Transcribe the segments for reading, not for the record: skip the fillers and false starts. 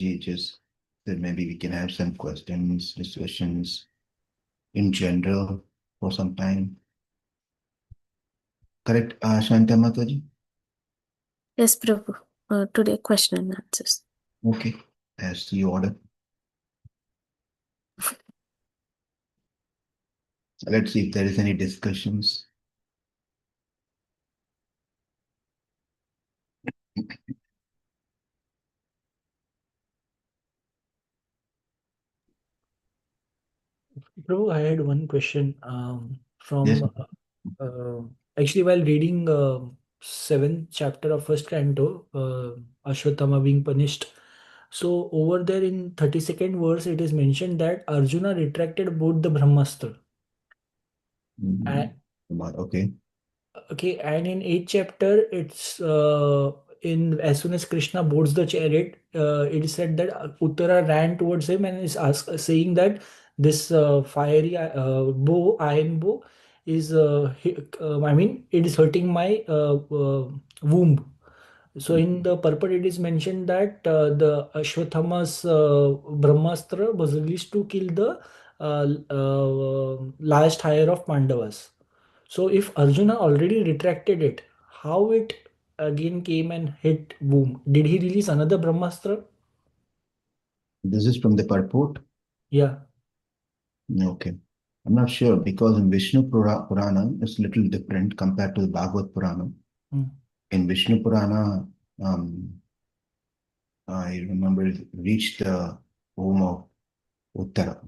just then maybe we can have some questions, discussions in general for some time. Correct, Shanta Mataji? Yes, Prabhu. Today, question and answers. Okay, as the order. Let's see if there is any discussions. Bro, I had one question Yes. from actually while reading seventh chapter of first canto, Ashwatthama being punished. So over there in 32nd verse, it is mentioned that Arjuna retracted both the Brahmastra. Mhm. Okay. Okay, and in eighth chapter, it's in as soon as Krishna boards the chariot, it is said that Uttara ran towards him and is saying that this fiery bow, iron bow, is I mean, it is hurting my womb. So in the purport, it is mentioned that the Ashwatthama's Brahmastra was released to kill the last hire of Pandavas. So if Arjuna already retracted it, how it again came and hit boom? Did he release another Brahmastra? This is from the purport. Yeah. Okay. I'm not sure because in Purana, it's a little different compared to the Bhagavad Purana. Mm. In Vishnu Purana, I remember it reached the home of Uttara.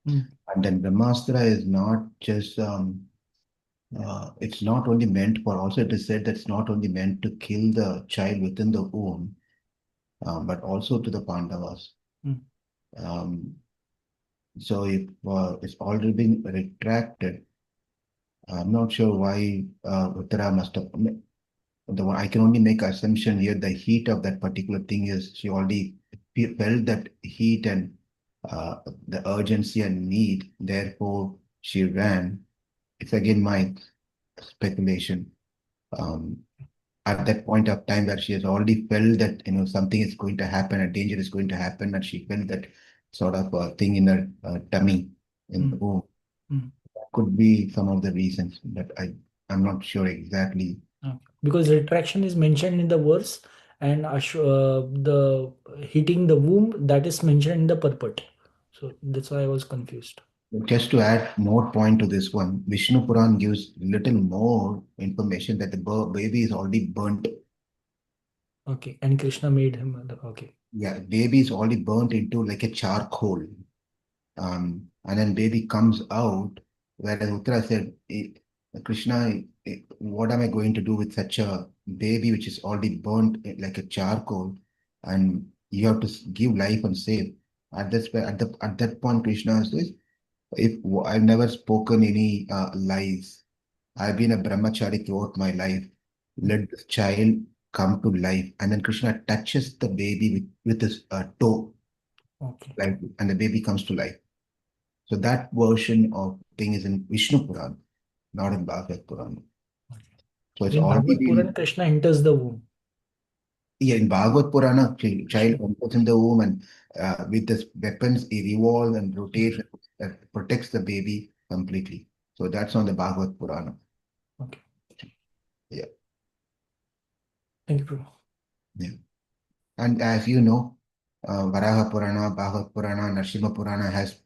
Mm. And then Brahmastra is not just, it's not only meant for, also it is said that it's not only meant to kill the child within the womb, but also to the Pandavas. Mm. Um, so if it's already been retracted, I'm not sure why Uttara must have. I can only make assumption here. The heat of that particular thing is she already felt that heat and the urgency and need. Therefore, she ran. It's again my speculation. Um, at that point of time where she has already felt that something is going to happen, a danger is going to happen, and she felt that sort of thing in her tummy. In Mm. oh, Mm. that could be some of the reasons, but I'm not sure exactly. Okay. Because retraction is mentioned in the verse, and the hitting the womb that is mentioned in the purport. So that's why I was confused. Just to add more point to this one, Vishnu Puran gives little more information that the baby is already burnt. Okay, and Krishna made him okay. Yeah, baby is already burnt into like a charcoal. And then baby comes out, whereas Uttara said, Krishna, what am I going to do with such a baby which is already burnt like a charcoal? And you have to give life and save. At that point, Krishna says, if I've never spoken any lies, I've been a brahmachari throughout my life. Mm. Let this child come to life. And then Krishna touches the baby with his toe, Okay. like, and the baby comes to life. So that version of thing is in Vishnu Puran, not in Bhagavad Puran. So So it's in already Bhagavad Puran, been, Krishna enters the womb. yeah, in Bhagavad Purana, child Krishna. enters in the womb and with the weapons, he revolves and rotates and protects the baby completely. So that's on the Bhagavad Purana. Okay. Yeah. Thank you, Prabhu. Yeah. And as you know, Varaha Purana, Bhagavad Purana, Narsimha Purana has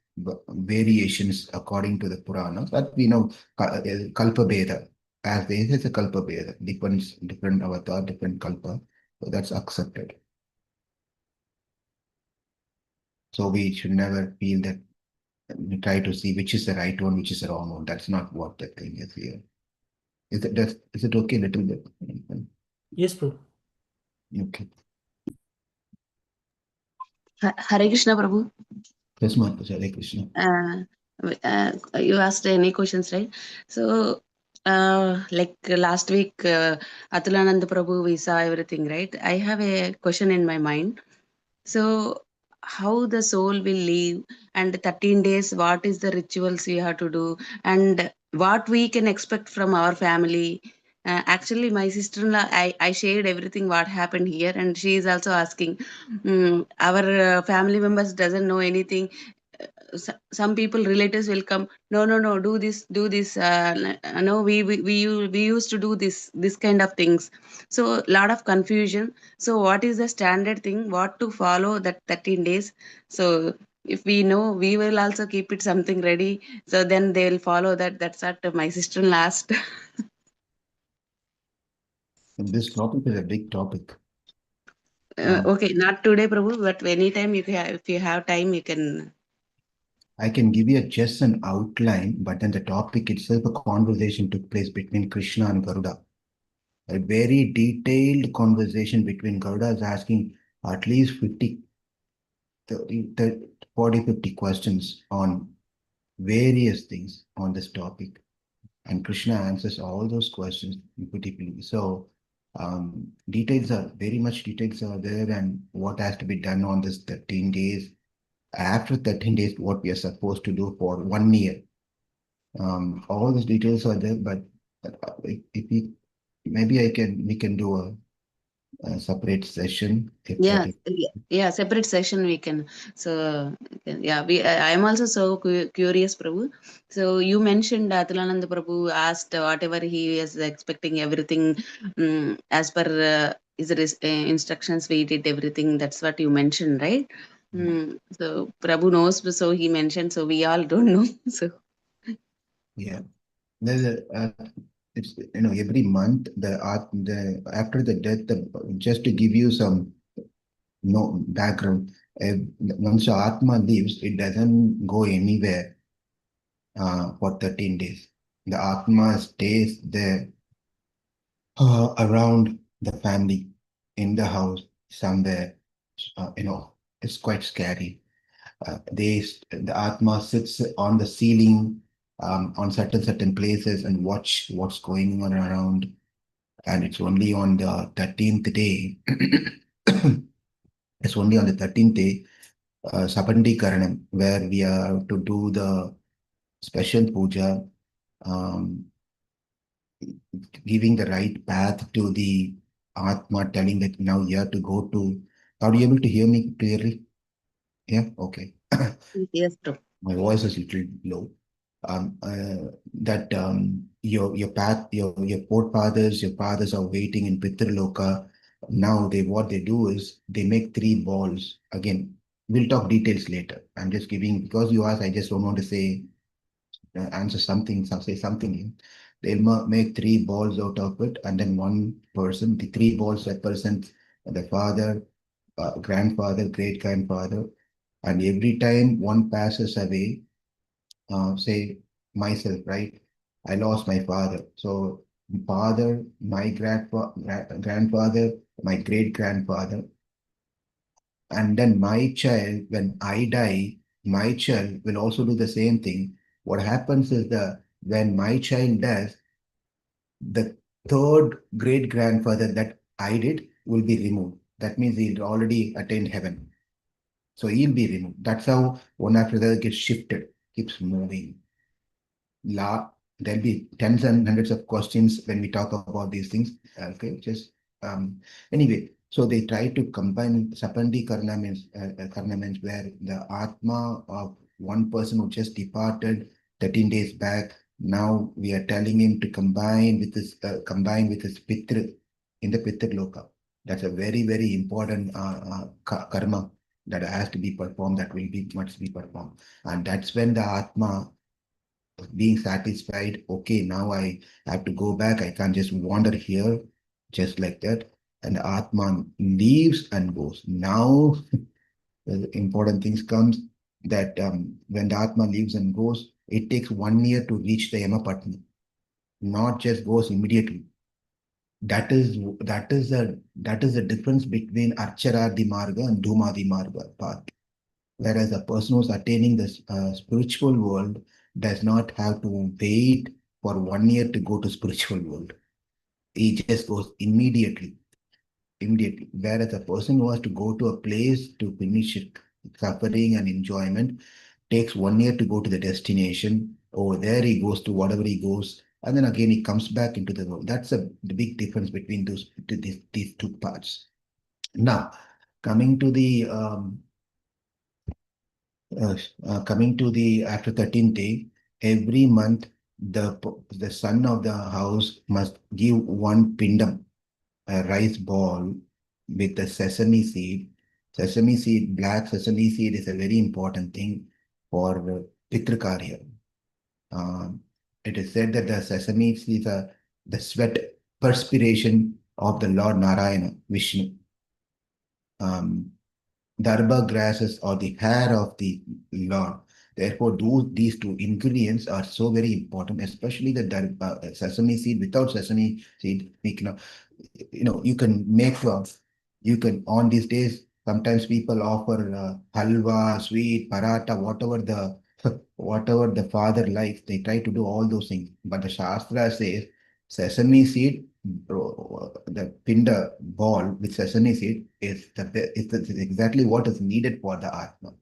variations according to the Puranas. But we know Kalpa Veda, as there is a Kalpa Veda, depends different avatar, different Kalpa. So that's accepted. So we should never feel that we try to see which is the right one, which is the wrong one. That's not what the thing is here. Is it okay? Little bit. Yes, Prabhu. Okay. Hare Krishna, Prabhu. Yes, Mataji. Hare Krishna. You asked any questions, right? So, like last week, Atulanand Prabhu, we saw everything, right? I have a question in my mind. So, how the soul will live, and 13 days, what is the rituals we have to do, and what we can expect from our family, Actually, my sister-in-law, I shared everything what happened here, and she is also asking. Our family members doesn't know anything. Some people, relatives will come. No, do this, do this. No, we used to do this kind of things. So lot of confusion. So what is the standard thing? What to follow that 13 days? So if we know, we will also keep it something ready. So then they will follow that. That's what my sister last. And this topic is a big topic. Um, Okay, not today, Prabhu, but anytime if you have time, you can. I can give you just an outline, but then the topic itself, a conversation took place between Krishna and Garuda. A very detailed conversation between Garuda is asking at least 50, 30, 40, 50 questions on various things on this topic. And Krishna answers all those questions beautifully. So details are very much details are there, and what has to be done on this 13 days. After 13 days, what we are supposed to do for 1 year. All those details are there, but if we maybe we can do a separate session if Yeah, that is. yeah, separate session we can. So yeah, I am also so curious, Prabhu. So you mentioned Atulananda Prabhu asked whatever he is expecting, everything as per his instructions. We did everything. That's what you mentioned, right? So Prabhu knows, so he mentioned. So we all don't know. So Yeah, there's it's every month the after the death just to give you some no background. Once your Atma leaves, it doesn't go anywhere for 13 days. The Atma stays there around the family, in the house, somewhere. It's quite scary. The Atma sits on the ceiling, on certain places and watch what's going on around. And it's only on the 13th day. It's only on the 13th day, Sapandi Karanam, where we are to do the special puja, um, giving the right path to the Atma, telling that now you have to go to. Are you able to hear me clearly? Yeah, okay. yes, Prabhu. My voice is a little low. That your path, your forefathers, your fathers are waiting in Pitraloka. Now they what they do is they make three balls. Again, we'll talk details later. I'm just giving because you asked. I just don't want to say answer something, say something. They'll make three balls out of it, and then one person. The three balls represent the father, grandfather, great grandfather, and every time one passes away, say myself, right? I lost my father. So father, my grandfather, my great grandfather, and then my child, when I die, my child will also do the same thing. What happens is the when my child dies, the third great grandfather that I did will be removed. That means he'll already attained heaven. So he'll be removed. That's how one after the other gets shifted, keeps moving. There'll be tens and hundreds of questions when we talk about these things. Okay, just anyway. So they try to combine Sapandi Karna means where the Atma of one person who just departed 13 days back. Now we are telling him to combine with his Pitra in the Pitra Loka. That's a very important karma that has to be performed. That must be performed, and that's when the Atma being satisfied. Okay, now I have to go back. I can't just wander here just like that. And Atman leaves and goes. Now the important things comes that when the Atma leaves and goes, it takes 1 year to reach the Yamapatni, not just goes immediately. That is the difference between Archaradi Marga and Dhumadi Marga path. Whereas a person who's attaining the spiritual world does not have to wait for 1 year to go to spiritual world. He just goes immediately. Whereas a person who has to go to a place to finish suffering and enjoyment takes 1 year to go to the destination. Over there, he goes to whatever he goes. and then again he comes back into the world. That's the big difference between these two parts. Now, coming to the after 13th day, every month the son of the house must give one pindam, a rice ball with a sesame seed. Sesame seed, black sesame seed is a very important thing for Pitrakarya. Um, it is said that the sesame seeds are the sweat, perspiration of the Lord Narayana, Vishnu. Darba grasses or the hair of the Lord. Therefore, these two ingredients are so very important, especially the sesame seed. Without sesame seed, we cannot, you can make, you can, on these days, sometimes people offer halwa, sweet, paratha, whatever the whatever the father likes, they try to do all those things. But the Shastra says sesame seed, the pinda ball with sesame seed is exactly what is needed for the Atma.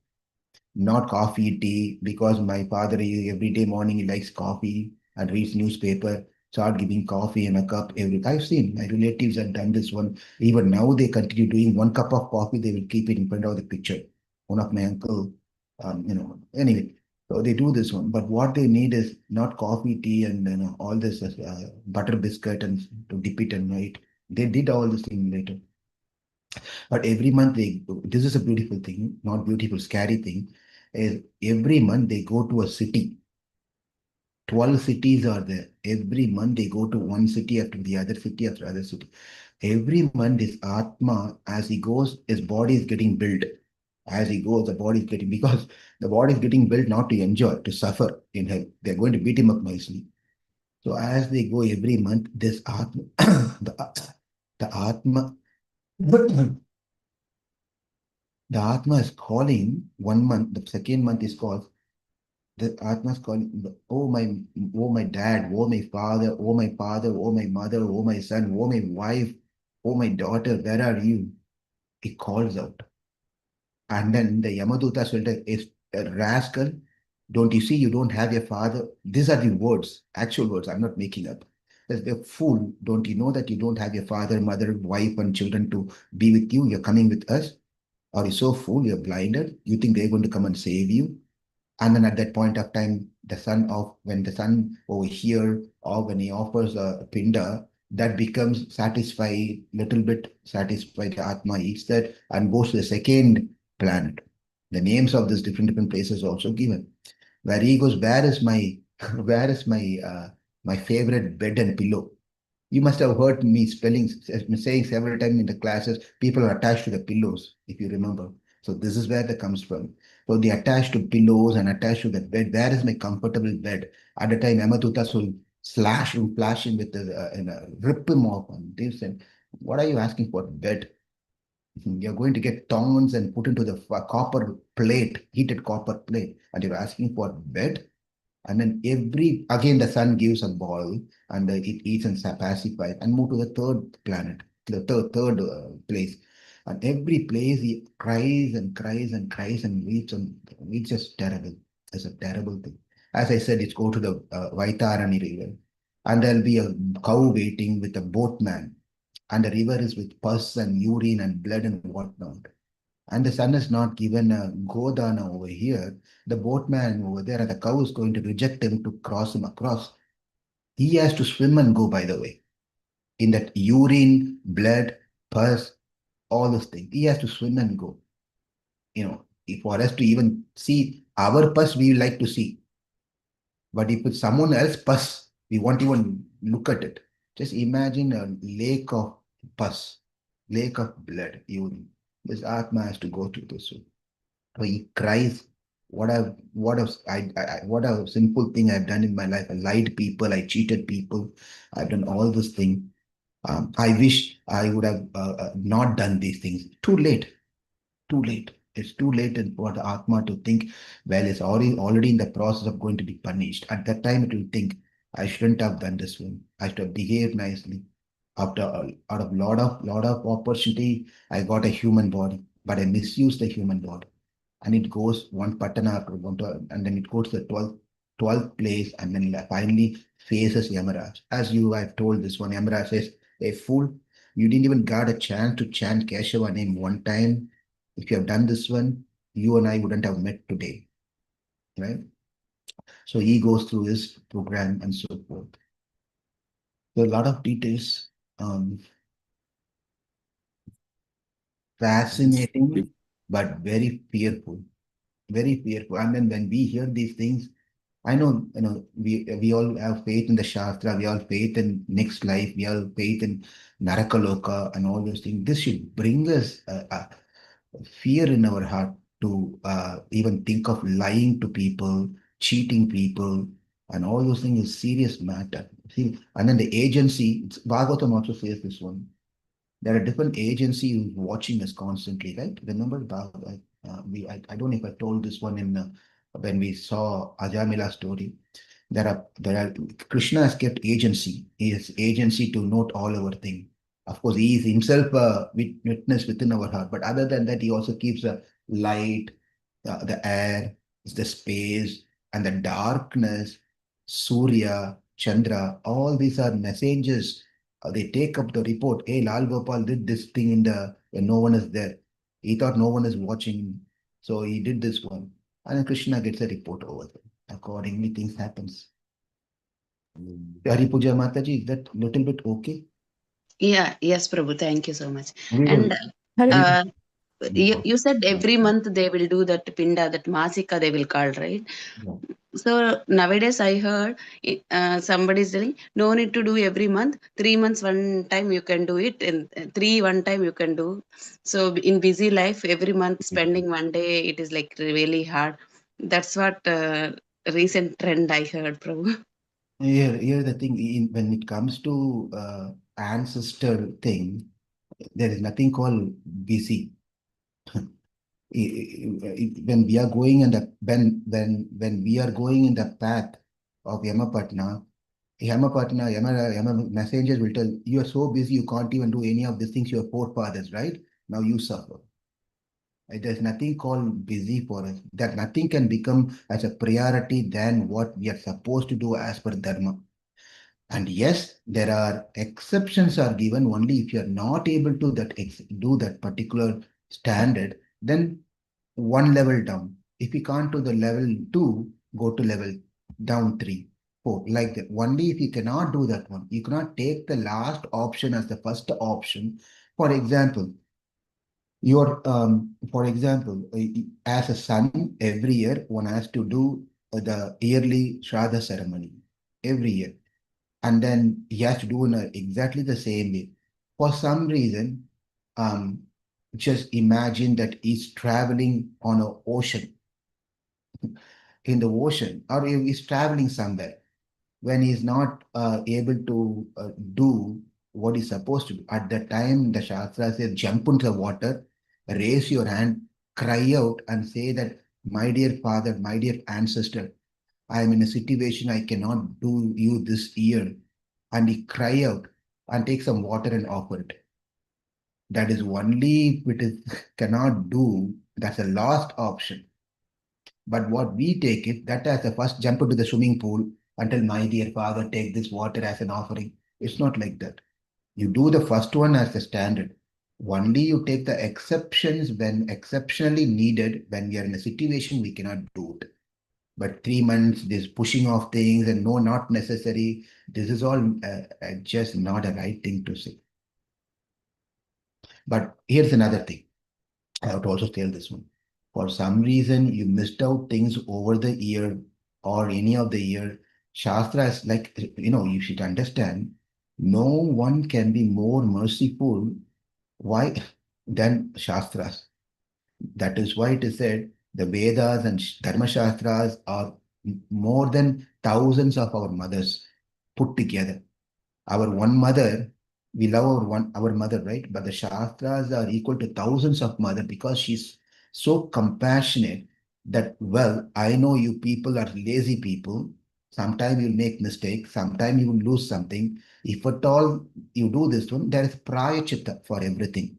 Not coffee, tea, because my father every day morning he likes coffee and reads newspaper. Start giving coffee in a cup every. I've seen my relatives have done this one. Even now they continue doing one cup of coffee. They will keep it in front of the picture. One of my uncle, anyway. So they do this one, but what they need is not coffee, tea, and all this butter biscuit and to dip it and eat. They did all this thing later. But every month this is a beautiful thing, not beautiful, scary thing, is every month they go to a city. 12 cities are there. Every month they go to one city after the other city after other city. Every month this Atma, as he goes, his body is getting built. As he goes, the body is getting, because the body is getting built not to enjoy, to suffer in hell. They're going to beat him up nicely. So as they go every month, this Atma, the Atma, the Atma is calling 1 month, the second month is called, the Atma is calling, oh my dad, oh my father, oh my father, oh my mother, oh my son, oh my wife, oh my daughter, where are you? He calls out. And then the Yamaduta said, is a rascal, don't you see you don't have your father? These are the words, actual words, I'm not making up. Says, a fool, don't you know that you don't have your father, mother, wife, and children to be with you? You're coming with us? Are you so fool? You're blinded? You think they're going to come and save you? And then at that point of time, when the son over here, or when he offers a pinda, that becomes satisfied, little bit satisfied. The Atma eats that and goes to the second planet. The names of these different places are also given. Where he goes, where is my, where is my favorite bed and pillow? You must have heard me saying several times in the classes, people are attached to the pillows, if you remember. So this is where that comes from. So they attach to pillows and attach to the bed. Where is my comfortable bed? At the time, Amatutas will slash him, flash him with rip him off. And they said, what are you asking for? Bed. You're going to get tongs and put into the copper plate, heated copper plate, and you're asking for bed? And then again, the sun gives a ball and it eats and pacifies and move to the third planet, the third place. And every place he cries and cries and cries and weeps, and it's just terrible. It's a terrible thing. As I said, it's go to the Vaitarani river, and there'll be a cow waiting with a boatman, and the river is with pus and urine and blood and whatnot. And the son is not given a Godana over here, the boatman over there, and the cow is going to reject him to cross him across. He has to swim and go, by the way, in that urine, blood, pus, all those things. He has to swim and go. For us to even see our pus, we like to see. But if it's someone else pus, we won't even look at it. Just imagine a lake of pus, lake of blood, urine. This Atma has to go through this. So he cries, what a simple thing I've done in my life. I lied people, I cheated people, I've done all this thing. I wish I would have not done these things. Too late, too late. It's too late for the Atma to think, well, it's already in the process of going to be punished. At that time, it will think, I shouldn't have done this one. I should have behaved nicely. Out of lot of opportunity, I got a human body, but I misused the human body, and it goes one patana after one, and then it goes to the 12th 12th place and then finally faces Yamaraj. As you have told this one, Yamaraj says, "A fool, you didn't even got a chance to chant Keshava name one time. If you have done this one, you and I wouldn't have met today." Right? So he goes through his program and so forth. There are a lot of details. Fascinating, but very fearful. Very fearful. And then when we hear these things, I know, we all have faith in the Shastra, we all faith in next life, we all faith in Narakaloka and all those things. This should bring us fear in our heart to even think of lying to people, cheating people, and all those things is serious matter. See, and then the agency, Bhagavatam also says this one. There are different agencies watching us constantly, right? Remember, I don't know if I told this one in when we saw Ajamila story. There are Krishna has kept agency. He has agency to note all our thing. Of course, he is himself a witness within our heart. But other than that, he also keeps a light, the air, the space, and the darkness, Surya, Chandra. All these are messengers. They take up the report. Hey, Lal Gopal did this thing when no one is there. He thought no one is watching, so he did this one. And then Krishna gets a report over there. Accordingly, things happens. Hari Puja Mataji, is that little bit okay? Yeah, yes, Prabhu. Thank you so much. We And will. uh, you said every month they will do that pinda, that masika they will call, right? Yeah. So nowadays I heard somebody is telling no need to do every month. 3 months one time you can do it, and three one time you can do. So in busy life, every month spending one day, it is like really hard. That's what recent trend I heard, Prabhu. Here the thing, when it comes to ancestor thing, there is nothing called busy. When we are going in the when we are going in the path of Yama messengers will tell you are so busy you can't even do any of these things your forefathers, right? Now you suffer. There's nothing called busy for us. That nothing can become as a priority than what we are supposed to do as per dharma. And yes, there are exceptions are given only if you are not able to do that particular standard, then one level down. If you can't do the level two, go to level down three, four, like that. Only if you cannot do that one, you cannot take the last option as the first option. For example, as a son, every year one has to do the yearly Shraddha ceremony every year, and then he has to do in exactly the same way. For some reason, um, just imagine that he's traveling on an ocean, in the ocean, or he's traveling somewhere when he's not able to do what he's supposed to do. At that time, the Shastra says, jump into the water, raise your hand, cry out, and say that, my dear father, my dear ancestor, I am in a situation I cannot do you this year. And he cry out and take some water and offer it. That is only if it is cannot do, that's a last option. But what we take it, that as the first jump into the swimming pool until my dear father take this water as an offering. It's not like that. You do the first one as the standard. Only you take the exceptions when exceptionally needed, when we are in a situation we cannot do it. But 3 months, this pushing of things and no, not necessary. This is all just not a right thing to say. But here's another thing. I have to also tell this one. For some reason, you missed out things over the year or any of the year. Shastra is like, you should understand, no one can be more merciful. Why? Than Shastras. That is why it is said the Vedas and Dharma Shastras are more than thousands of our mothers put together. Our one mother, we love our mother, right? But the Shastras are equal to thousands of mother because she's so compassionate that, well, I know you people are lazy people. Sometimes you'll make mistakes, sometimes you will lose something. If at all you do this one, there is prayachitta for everything.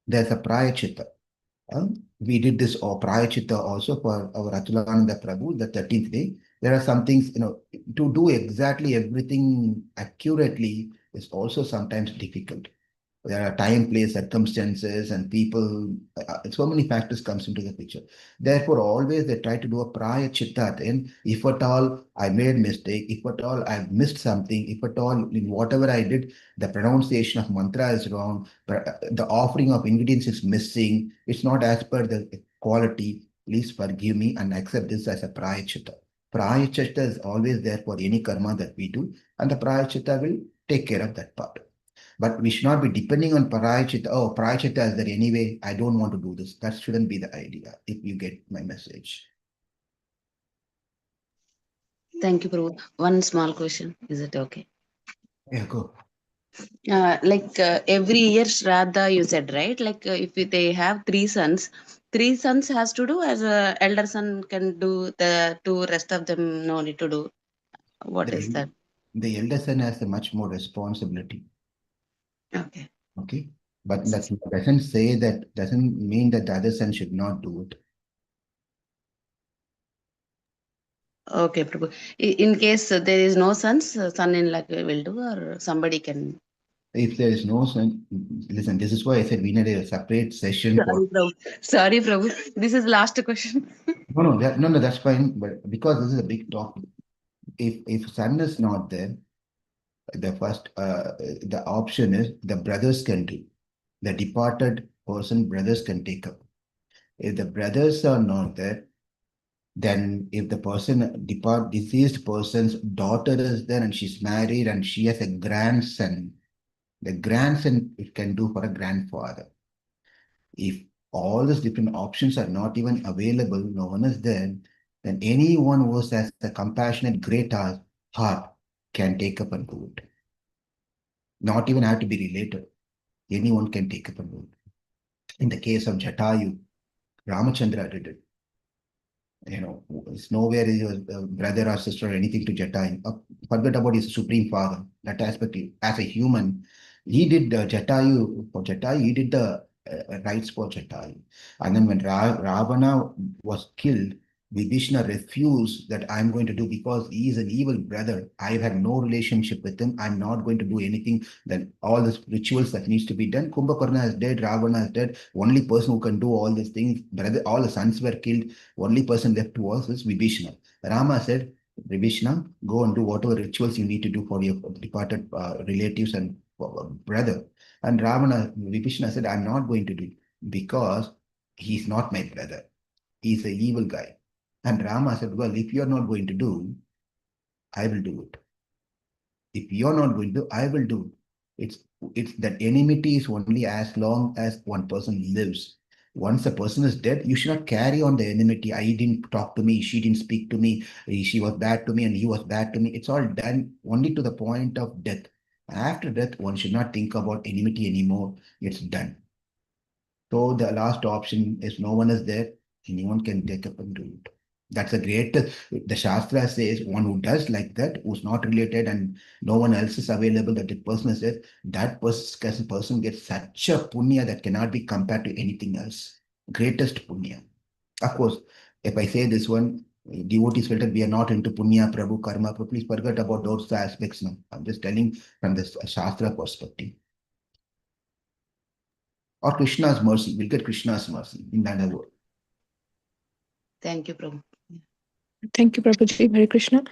There's a prayachitta. We did this Prayachita also for our Atulananda Prabhu, the 13th day. There are some things, to do exactly everything accurately is also sometimes difficult. There are time, place, circumstances, and people. So many factors comes into the picture. Therefore, always they try to do a prior chitta at the end. If at all I made mistake, if at all I missed something, if at all in whatever I did, the pronunciation of mantra is wrong, the offering of ingredients is missing, it's not as per the quality. Please forgive me and accept this as a prior chitta. Prior chitta is always there for any karma that we do, and the prior chitta will take care of that part. But we should not be depending on Parayachita. Oh, Parayachita is there anyway. I don't want to do this. That shouldn't be the idea, if you get my message. Thank you, Prabhu. One small question. Is it okay? Yeah, go. Every year Shraddha, you said, right? If they have three sons has to do, as a elder son can do, the two rest of them no need to do. What is The, that? the elder son has a much more responsibility. Okay. Okay. But that doesn't mean that the other son should not do it. Okay, Prabhu. In case there is no sons, son-in-law will do, or somebody can. If there is no son, listen, this is why I said we need a separate session for. Sorry, Prabhu. Sorry, Prabhu. This is last question. No, that's fine. But because this is a big topic, if son is not there, the option is the brothers can do. The departed person, brothers can take up. If the brothers are not there, then if the deceased person's daughter is there and she's married and she has a grandson, the grandson it can do for a grandfather. If all these different options are not even available, no one is there, then anyone who has a compassionate, great heart can take up and do it. Not even have to be related. Anyone can take up and do it. In the case of Jatayu, Ramachandra did it. It's nowhere is your brother or sister or anything to Jatayu. Forget about his supreme father. That aspect, as a human, he did Jatayu for Jatayu. He did the rites for Jatayu. And then when Ravana was killed, Vibhishna refused that I'm going to do because he is an evil brother. I've had no relationship with him. I'm not going to do anything. Then all these rituals that needs to be done. Kumbhakarna is dead. Ravana is dead. Only person who can do all these things. Brother, all the sons were killed. Only person left was Vibhishna. Rama said, Vibhishna, go and do whatever rituals you need to do for your departed relatives and brother. And Vibhishna said, I'm not going to do it because he's not my brother. He's an evil guy. And Rama said, well, if you're not going to do, I will do it. If you're not going to, I will do it. It's that enmity is only as long as one person lives. Once a person is dead, you should not carry on the enmity. I didn't talk to me, she didn't speak to me, she was bad to me, and he was bad to me. It's all done only to the point of death. After death, one should not think about enmity anymore. It's done. So the last option is no one is there, anyone can take up and do it. That's a great, the Shastra says one who does like that, who's not related and no one else is available, that the person says, that person gets such a punya that cannot be compared to anything else. Greatest punya. Of course, if I say this one, devotees felt that we are not into punya, prabhu, karma, but please forget about those aspects now. I'm just telling from the Shastra perspective. Or Krishna's mercy. We'll get Krishna's mercy in that word. Thank you, Prabhu. Thank you, Prabhuji. Hare Krishna.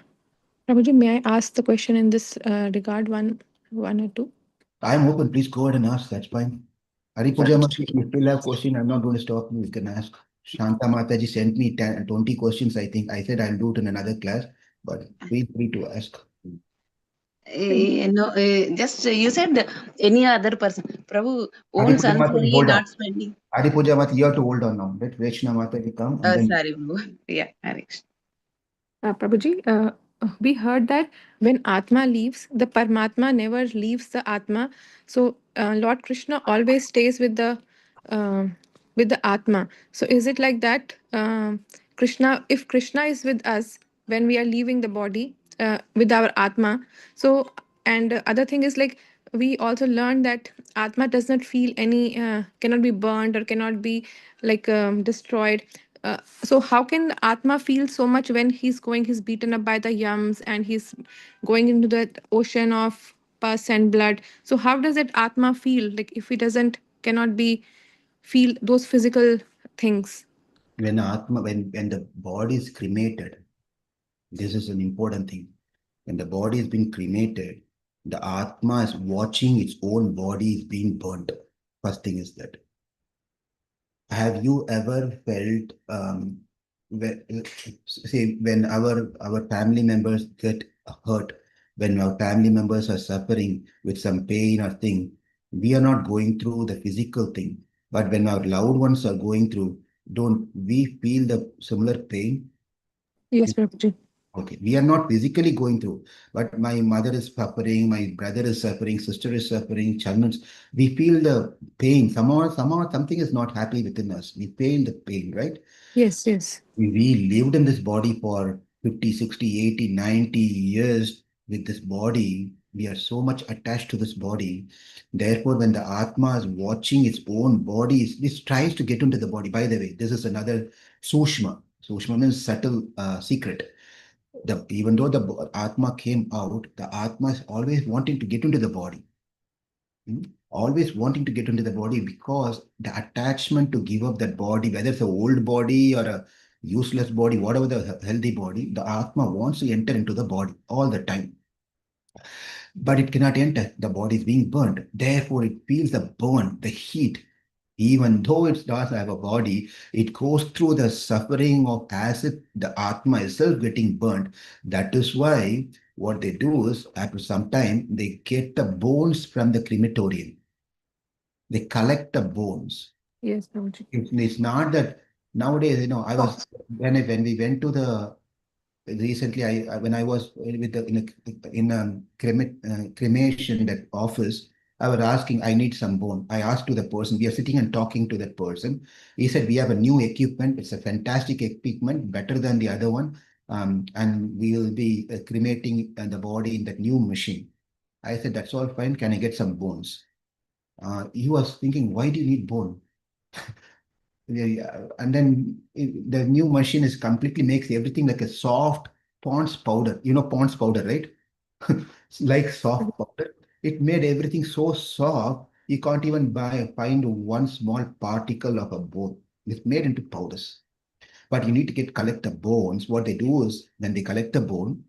Prabhuji, may I ask the question in this regard, one or two? I'm open. Please go ahead and ask. That's fine. Hari Puja Mati, if you still have question, I'm not going to stop you. You can ask. Shanta Mataji sent me 20 questions, I think. I said I'll do it in another class, but feel free to ask. No, just you said any other person. Prabhu, Hari own Puja sons Mataji, only hold on. not spending. Hari Puja Mati, you have to hold on now. Let Rachna Mataji come and then. Sorry, Prabhu. Yeah, Harish. Prabhuji, we heard that when Atma leaves, the Paramatma never leaves the Atma. So Lord Krishna always stays uh, with the Atma. So is it like that? If Krishna is with us when we are leaving the body with our Atma, so and other thing is like we also learned that Atma does not feel any, cannot be burned or cannot be like destroyed. So how can the Atma feel so much when he's beaten up by the yams and he's going into that ocean of pus and blood? So how does that Atma feel like if he doesn't cannot be feel those physical things? When when the body is cremated, this is an important thing. When the body is being cremated, the Atma is watching its own body is being burnt. First thing is that. Have you ever felt, say, when our family members get hurt, when our family members are suffering with some pain or thing, we are not going through the physical thing, but when our loved ones are going through, don't we feel the similar pain? Yes, Prabhuji. Okay, we are not physically going through, but my mother is suffering, my brother is suffering, sister is suffering, children. We feel the pain. Somehow, something is not happy within us. We feel the pain, right? Yes, yes. We lived in this body for 50, 60, 80, 90 years with this body. We are so much attached to this body. Therefore, when the Atma is watching its own body, this tries to get into the body. By the way, this is another Sushma. Sushma means subtle secret. Even though the Atma came out, the Atma is always wanting to get into the body. Always wanting to get into the body because the attachment to give up that body, whether it's an old body or a useless body, whatever the healthy body, the Atma wants to enter into the body all the time. But it cannot enter. The body is being burned. Therefore, it feels the burn, the heat. Even though it does have a body, it goes through the suffering of as if the Atma itself getting burnt. That is why what they do is, after some time, they get the bones from the crematorium. They collect the bones. Yes, Prabhuji. It's not that nowadays, I was when we went to the recently, when I was with the in a cremation that office, I was asking, I need some bone. I asked to the person, we are sitting and talking to that person. He said, we have a new equipment. It's a fantastic equipment, better than the other one. And we will be cremating the body in that new machine. I said, that's all fine. Can I get some bones? He was thinking, why do you need bone? Yeah, and then the new machine is completely makes everything like a soft Pond's powder. You know Pond's powder, right? It's like soft powder. It made everything so soft, you can't even find one small particle of a bone. It's made into powders. But you need to collect the bones. What they do is when they collect the bone,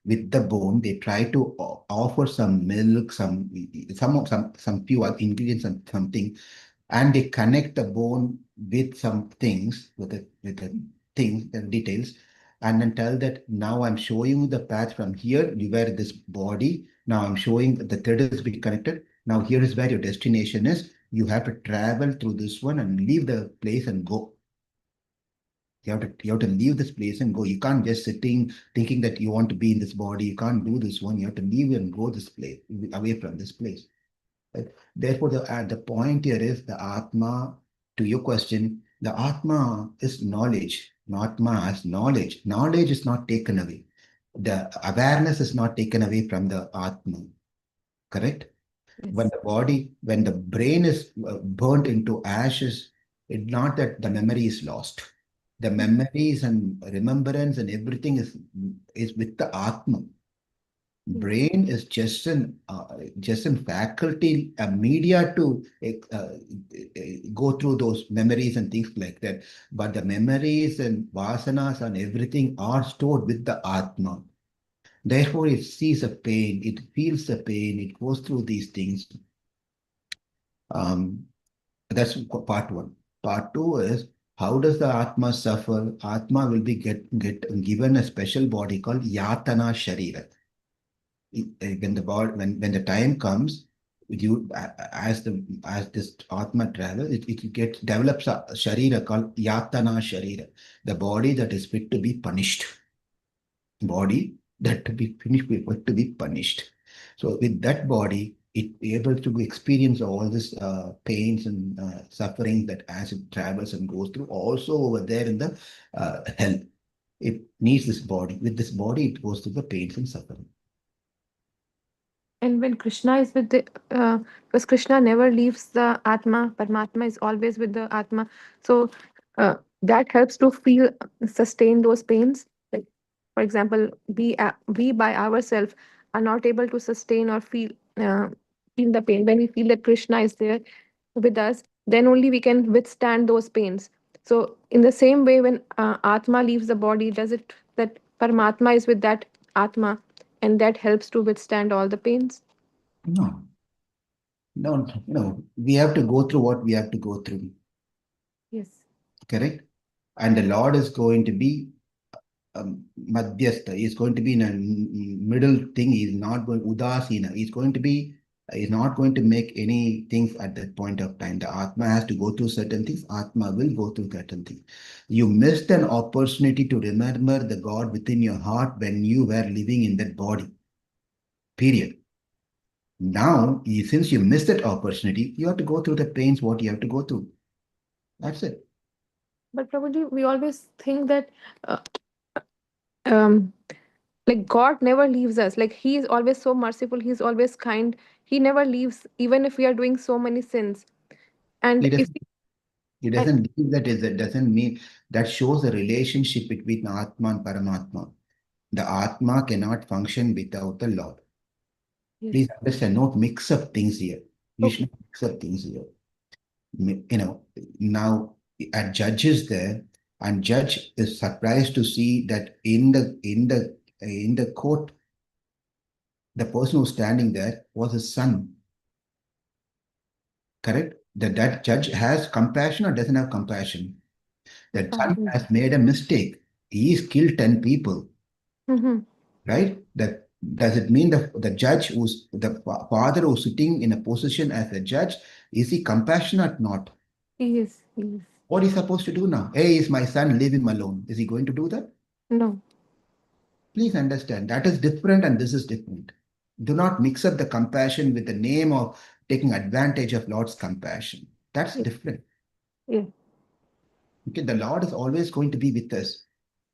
with the bone, they try to offer some milk, some few other ingredients and something, and they connect the bone with some things, with the things, the details, and then tell that now I'm showing you the path from here. You wear this body. Now I'm showing the thread is being connected. Now here is where your destination is. You have to travel through this one and leave the place and go. You have to leave this place and go. You can't just sitting thinking that you want to be in this body. You can't do this one. You have to leave and go this place, away from this place. Right? Therefore, the point here is the Atma, to your question, the Atma is knowledge. Atma is knowledge. Knowledge is not taken away. The awareness is not taken away from the Atma. Correct? When Yes. when the brain is burnt into ashes, it's not that the memory is lost. The memories and remembrance and everything is with the Atma. Brain is just an faculty, a media to go through those memories and things like that. But the memories and vasanas and everything are stored with the Atma. Therefore, it sees a pain, it feels the pain, it goes through these things. Um, that's part one. Part two is how does the Atma suffer? Atma will be get given a special body called Yatana Sharira. When the body when the time comes, you as this Atma travels, it gets develops a Sharira called Yatana Sharira, the body that is fit to be punished, body that to be finished with to be punished. So with that body, it able to experience all this pains and suffering that as it travels and goes through. Also over there in the hell, it needs this body. With this body, it goes through the pains and suffering. And when Krishna is with the, because Krishna never leaves the Atma, Paramatma is always with the Atma. So that helps to feel, sustain those pains. Like, for example, we by ourselves are not able to sustain or feel the pain. When we feel that Krishna is there with us, then only we can withstand those pains. So, in the same way, when Atma leaves the body, does it that Paramatma is with that Atma, and that helps to withstand all the pains? No, no, no. We have to go through what we have to go through. Yes. Correct? And the Lord is going to be Madhyastha. He's going to be in a middle thing. He's not going Udasina. He's not going to make any things at that point of time. The Atma has to go through certain things. Atma will go through certain things. You missed an opportunity to remember the God within your heart when you were living in that body. Period. Now, since you missed that opportunity, you have to go through the pains what you have to go through. That's it. But Prabhuji, we always think that uh, um, like God never leaves us. Like He is always so merciful. He's always kind. He never leaves, even if we are doing so many sins. And He if doesn't, he and doesn't mean that doesn't mean that shows a relationship between Atma and Paramatma. The Atma cannot function without the Lord. yes, Please understand, not mix up things here. We okay, should not mix up things here. You know, now a judge is there, and judge is surprised to see that in the court, the person who's standing there was his son. Correct? That judge has compassion or doesn't have compassion. The son compassion. has made a mistake. He's killed 10 people, Mm-hmm. right? That does it mean the judge who's the father who's sitting in a position as a judge, is he compassionate or not? He is. He is. What is he supposed to do now? Hey, is my son, leave him alone. Is he going to do that? No. Please understand that is different and this is different. Do not mix up the compassion with the name of taking advantage of Lord's compassion. That's Yes. different. Yeah. Okay, the Lord is always going to be with us.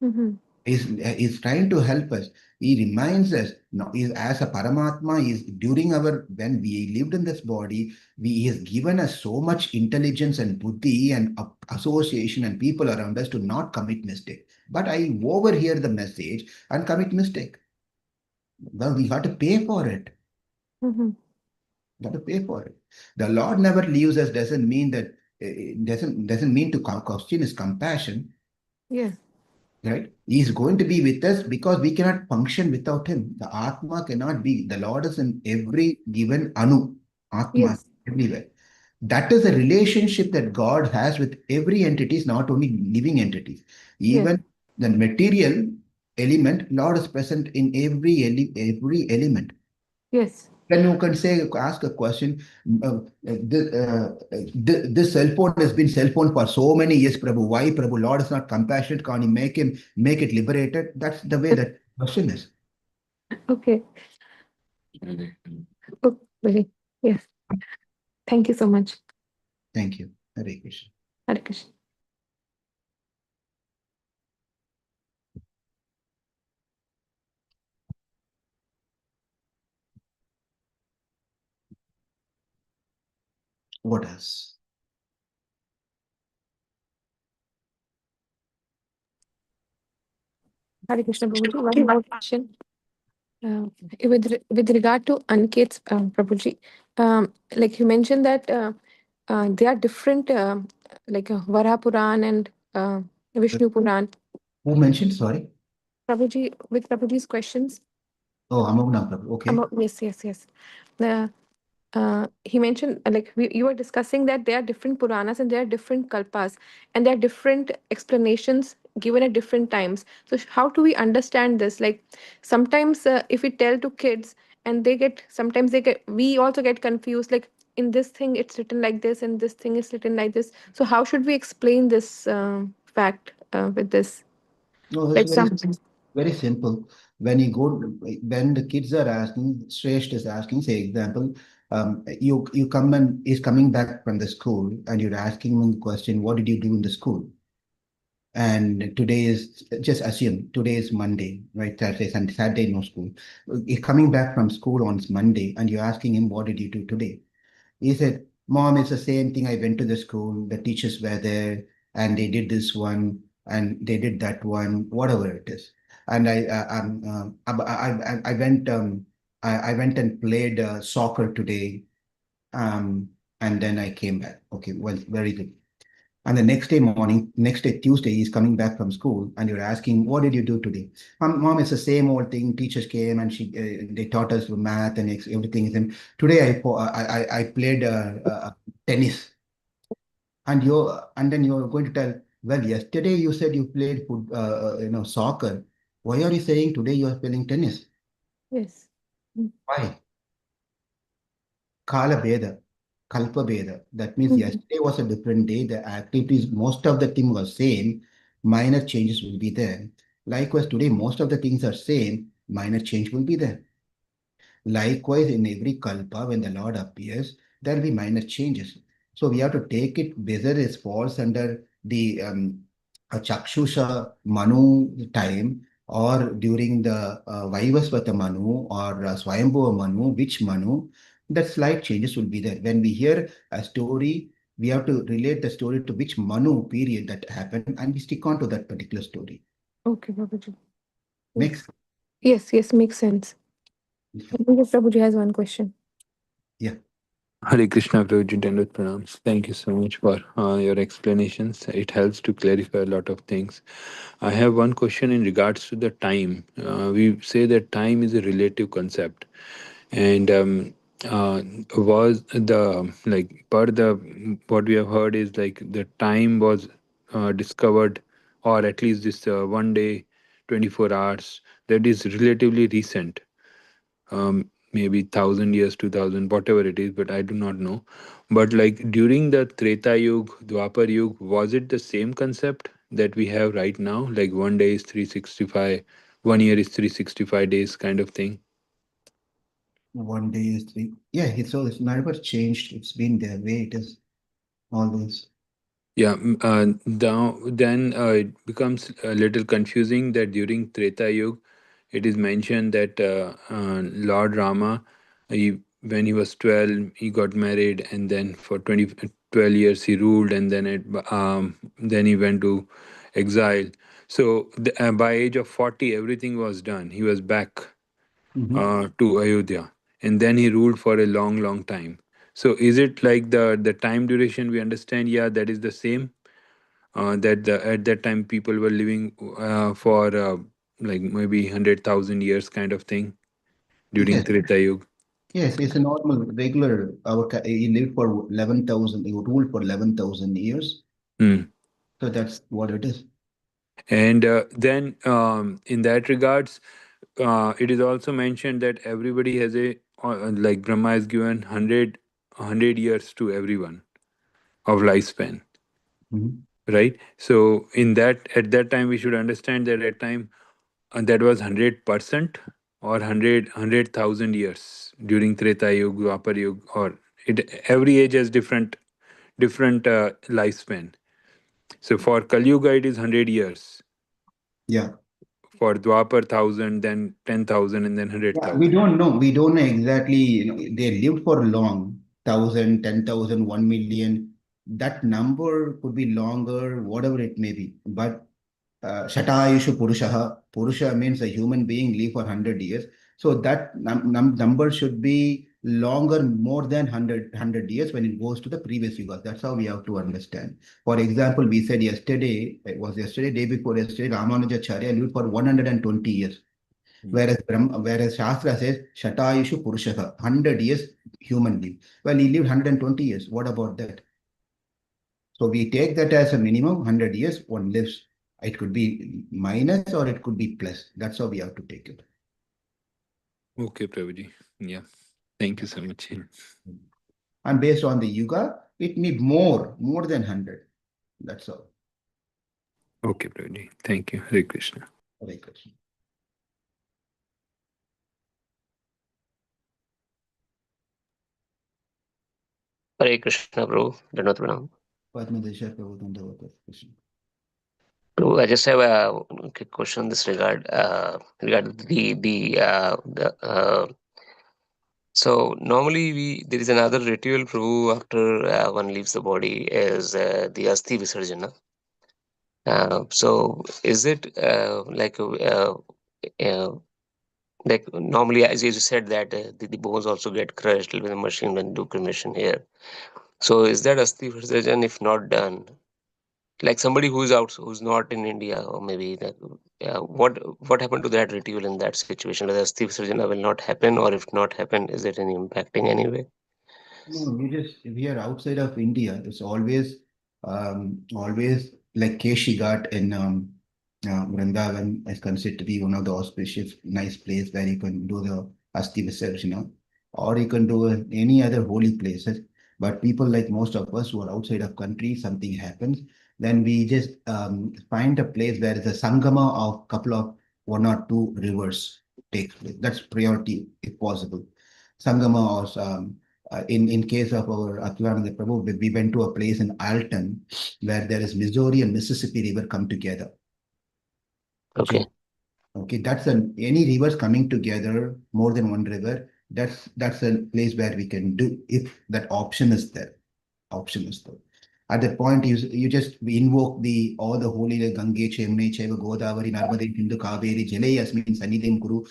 Mm-hmm. He's trying to help us. He reminds us, no, he's, as a Paramatma, is during our when we lived in this body, he has given us so much intelligence and buddhi and association and people around us to not commit mistake. But I overhear the message and commit mistake. Well, we got to pay for it. Mm-hmm. Got to pay for it. The Lord never leaves us doesn't mean that it doesn't mean to question his compassion. Yes. Right? He is going to be with us because we cannot function without him. The Atma cannot be. The Lord is in every given anu, Atma, Yes. everywhere. That is a relationship that God has with every entities, not only living entities. Yes. Even the material element, Lord is present in every element. Yes. Then you can say, ask a question. This cell phone has been cell phone for so many years, Prabhu. Why, Prabhu? Lord is not compassionate. Can't he make it liberated? That's the way that question is. Okay. Okay. Yes. Thank you so much. Thank you. Hare Krishna. Hare Krishna. What else? Hare Krishna, Prabhuji. One more question. Uh, with regard to Anket's, Prabhuji, like you mentioned that they are different, like Vara Puran and Vishnu Puran. Who mentioned? Sorry. Prabhuji, with Prabhuji's questions. Oh, Amogna Prabhu. Okay. Yes, yes, yes. He mentioned, like you were discussing that there are different Puranas and there are different Kalpas, and there are different explanations given at different times. So how do we understand this? Like sometimes if we tell to kids and sometimes we also get confused. Like in this thing it's written like this, and this thing is written like this. So how should we explain this fact with this? No, it's Like some. very simple. When the kids are asking, Shresh is asking, say example, you come and is coming back from the school and you're asking him the question, what did you do in the school? and today is, just assume today is Monday, right? Thursday, Sunday, Saturday, no school. He's coming back from school on Monday, and you're asking him, what did you do today? He said, Mom, it's the same thing. I went to the school, the teachers were there, and they did this one, and they did that one, whatever it is. And I went and played soccer today, and then I came back. Okay, well, very good. And the next day morning, next day Tuesday, he's coming back from school, and you're asking, "What did you do today?" Mom, it's the same old thing. Teachers came and they taught us math and everything. And today I played tennis, and then you're going to tell, "Well, yesterday you said you played soccer. Why are you saying today you are playing tennis? Yes. Mm. Why?" Kala Beda, Kalpa Beda. That means Mhm. yesterday was a different day. The activities, most of the thing was same. Minor changes will be there. Likewise, today most of the things are same. Minor change will be there. Likewise, in every kalpa, when the Lord appears, there will be minor changes. So we have to take it whether it falls under the Chakshusha Manu time or during the Vaivasvata Manu or Swayambhuva Manu, which Manu, that slight changes will be there. When we hear a story, we have to relate the story to which Manu period that happened and we stick on to that particular story. Okay, Prabhuji. Makes Yes, makes sense. I think if Prabhuji has one question. yeah. Hare Krishna, Prabhuji, Dandut Pranams. Thank you so much for your explanations. It helps to clarify a lot of things. I have one question in regards to the time. We say that time is a relative concept, and was the like per the what we have heard is like the time was discovered, or at least this one day, 24 hours. That is relatively recent, maybe 1,000 years, 2,000, whatever it is, but I do not know. But like during the Treta Yuga, Dwapar Yuga, was it the same concept that we have right now? Like one day is 365, 1 year is 365 days, kind of thing. One day is three. Yeah, so it's never changed. It's been their way. It is always. Yeah, then it becomes a little confusing that during Treta Yuga, it is mentioned that Lord Rama, when he was 12, he got married, and then for 12 years he ruled, and then he went to exile. So by age of 40, everything was done. He was back to Ayodhya, and then he ruled for a long, long time. So is it like the time duration we understand? Yeah, that is the same. That at that time people were living for like maybe 100,000 years kind of thing during Yes, Treta Yuga. yes, it's a normal, regular. He lived for 11,000. He ruled for 11,000 years. Hmm. So that's what it is. And then in that regards, it is also mentioned that everybody has like Brahma has given 100 years to everyone of lifespan, Mhm. right? So in that, at that time we should understand that at time that was 100% or 100,000 years during Treta Yuga, Dwapar Yuga, or every age has different lifespan. So for Kali Yuga it is 100 years, Yeah. for Dwapar 1,000, then 10,000, and then Yeah, we 100,000. don't know. We don't know exactly. They lived for long, 1,000, 10,000, 1,000,000. That number could be longer, whatever it may be. But Shatayushu Purushaha. Purusha means a human being live for 100 years. So that number should be longer, more than 100 years when it goes to the previous yugas. That's how we have to understand. For example, we said yesterday, it was yesterday, day before yesterday, Ramanujacharya lived for 120 years. Hmm. Whereas Shastra says Shatayushu Purushaha, 100 years human live. Well, he lived 120 years. What about that? So we take that as a minimum 100 years one lives. It could be minus or it could be plus. That's how we have to take it. Okay, Prabhuji. Yeah. Thank you so much. And based on the yuga, it may be more than 100. That's all. Okay, Prabhuji. Thank you. Hare Krishna. Hare Krishna. Hare Krishna, bro. Dandavat Pranam. Padma Desha Prabhu Dandavata Krishna. Prabhu, I just have a quick question in this regard. Regarding so normally there is another ritual, Prabhu, after one leaves the body is the Asti Visarjana. So is it like normally, as you said, that the bones also get crushed with a machine when do cremation here. So is that Asti Visarjana if not done? Like somebody who's out, who's not in India, or maybe like, what happened to that ritual in that situation? Whether Asti Visarjana will not happen, or if not happen, is it any impacting anyway? No, if we are outside of India, it's always like Keshi Ghat in Vrindavan is considered to be one of the auspicious, nice place where you can do the Asti Visarjana, or you can do any other holy places. But people like most of us who are outside of country, something happens, then we just find a place where it's a sangama of couple of one or two rivers takes place. That's priority if possible. Sangama or in case of our Akilananda Prabhu, we went to a place in Alton where there is Missouri and Mississippi River come together. Okay. Okay, that's any rivers coming together, more than one river. That's a place where we can do if that option is there. Option is there. At that point, you just invoke all the holy like Gange, Chemne, Chaiva, Godavari, Narmade, Hindu, Kaveri, Jale, Yasmin, Sanidhim, Guru,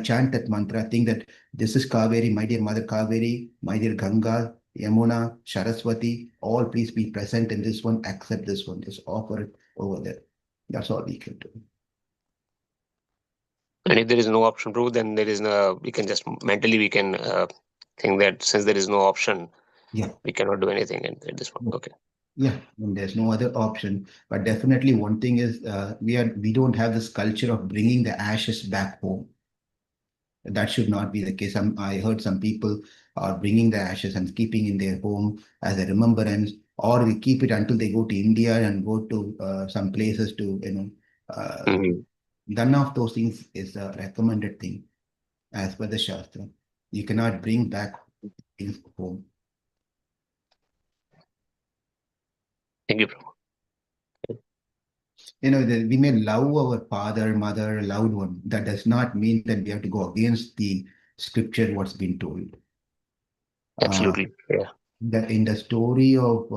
chant that mantra, think that this is Kaveri, my dear Mother Kaveri, my dear Ganga, Yamuna, Saraswati, all please be present in this one, accept this one, just offer it over there. That's all we can do. And if there is no option, Prabhu, then there is no. We can just mentally we can think that since there is no option, Yeah. we cannot do anything at this point. Okay. Yeah, and there's no other option. But definitely one thing is we don't have this culture of bringing the ashes back home. That should not be the case. I heard some people are bringing the ashes and keeping in their home as a remembrance, or we keep it until they go to India and go to some places to, Mhm. none of those things is a recommended thing as per the Shastra. You cannot bring back things home. Thank you, Prabhu. We may love our father, mother, loved one. That does not mean that we have to go against the scripture, what's been told. Absolutely. Yeah. In the story of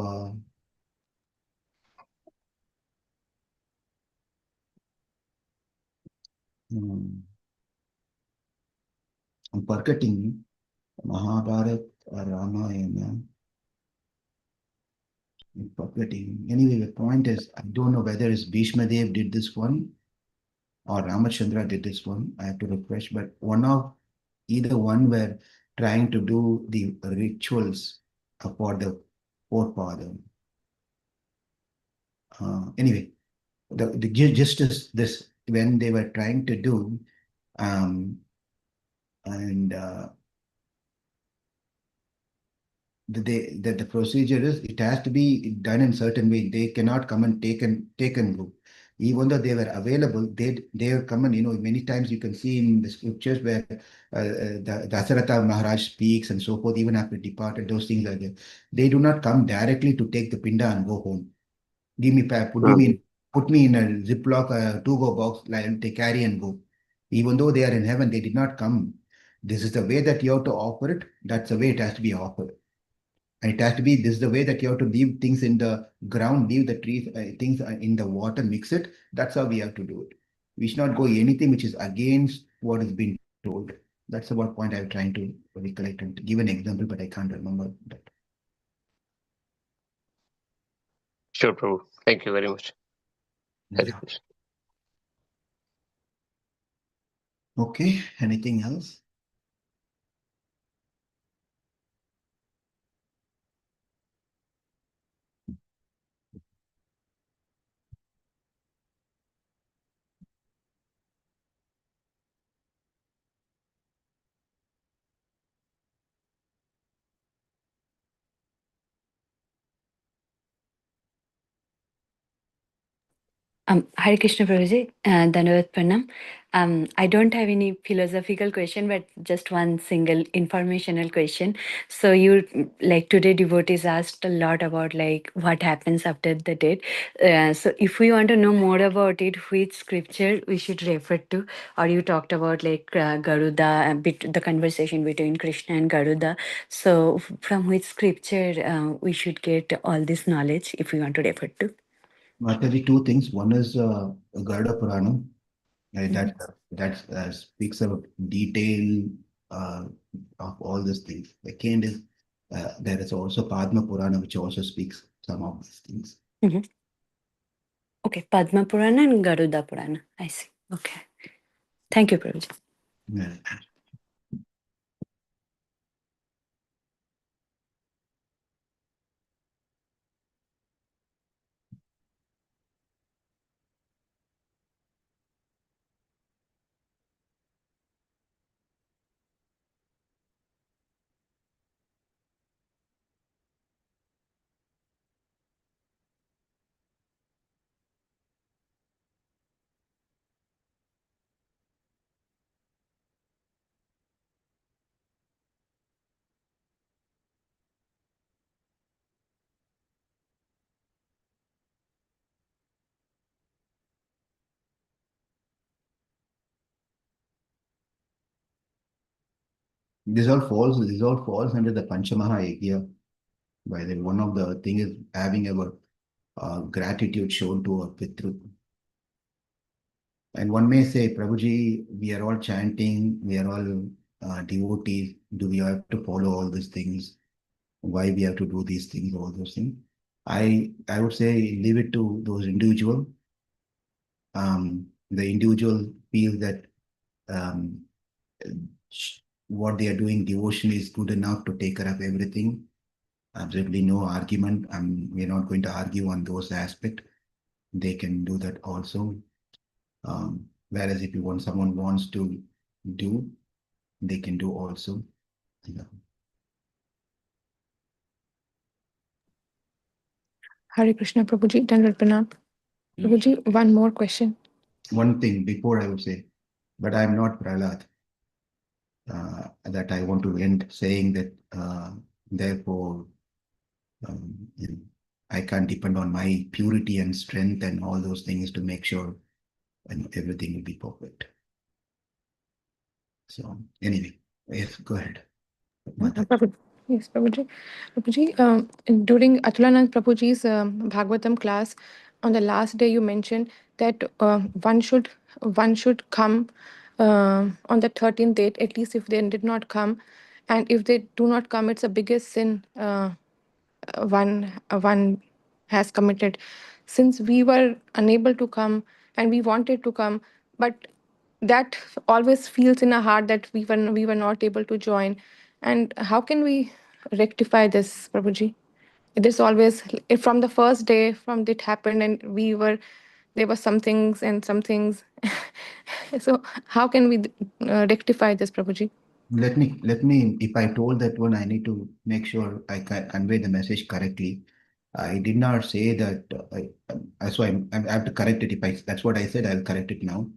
I'm forgetting Mahabharata or Ramayana. I'm forgetting. Anyway, the point is, I don't know whether it's Bhishma Dev did this one or Ramachandra did this one. I have to refresh, but either one were trying to do the rituals for the forefather. Anyway, the just this when they were trying to do, and the procedure is it has to be done in certain way. They cannot come and take and go. Even though they were available, they have come and many times you can see in the scriptures where the Dasaratha Maharaj speaks and so forth. Even after departed, those things are there. They do not come directly to take the pinda and go home. Mhm. Put me in a Ziploc to go box, like they carry and go. Even though they are in heaven, they did not come. This is the way that you have to offer it. That's the way it has to be offered. And it has to be this is the way that you have to leave things in the ground, leave the trees, things in the water, mix it. That's how we have to do it. We should not go anything which is against what is being told. That's about point I'm trying to recollect and give an example, but I can't remember that. Sure, Prabhu. Thank you very much. Hare Yeah. Krishna. Okay. Anything else? Hare Krishna Prabhuji, Dandavat Pranam. I don't have any philosophical question, but just one single informational question. So you, like today devotees asked a lot about like what happens after the death. So if we want to know more about it, which scripture we should refer to? Or you talked about like Garuda, the conversation between Krishna and Garuda. So from which scripture we should get all this knowledge if we want to refer to? Mataji, two things. One is Garuda Puranam. That speaks about detail of all these things. Second is there is also Padma Purana, which also speaks some of these things. Okay, Padma Purana and Garuda Purana. I see. Okay. Thank you, Prabhuji. Yeah. This all falls. This all falls under the Panchamaha Yajna. By the one of the thing is having our gratitude shown to our Pitru. And one may say, Prabhuji, we are all chanting, we are all devotees. Do we have to follow all these things? Why we have to do these things, all those things? I would say leave it to those individual. The individual feels that um, what they are doing devotion is good enough to take care of everything. Absolutely no argument. We're not going to argue on those aspects. They can do that also. Whereas if you want someone wants to do, they can do also. Yeah. Hare Krishna Prabhuji, Dandavat Pranam. Prabhuji, one more question. One thing before I would say, but I'm not Prahlad. That I want to end saying that therefore you know, I can't depend on my purity and strength and all those things to make sure everything will be perfect. So anyway, yes, go ahead. Mata. Yes, Prabhuji. Prabhuji, during Atulanand Prabhuji's Bhagavatam class, on the last day you mentioned that one should come on the 13th date, at least if they did not come. And if they do not come, it's the biggest sin one has committed. Since we were unable to come and we wanted to come, but that always feels in our heart that we were not able to join. And how can we rectify this, Prabhuji? It is always from the first day from it happened, and there were some things and some things. So how can we rectify this, Prabhuji? Let me, if I told that one, I need to make sure I convey the message correctly. I did not say that, so I have to correct it. That's what I said, I'll correct it now.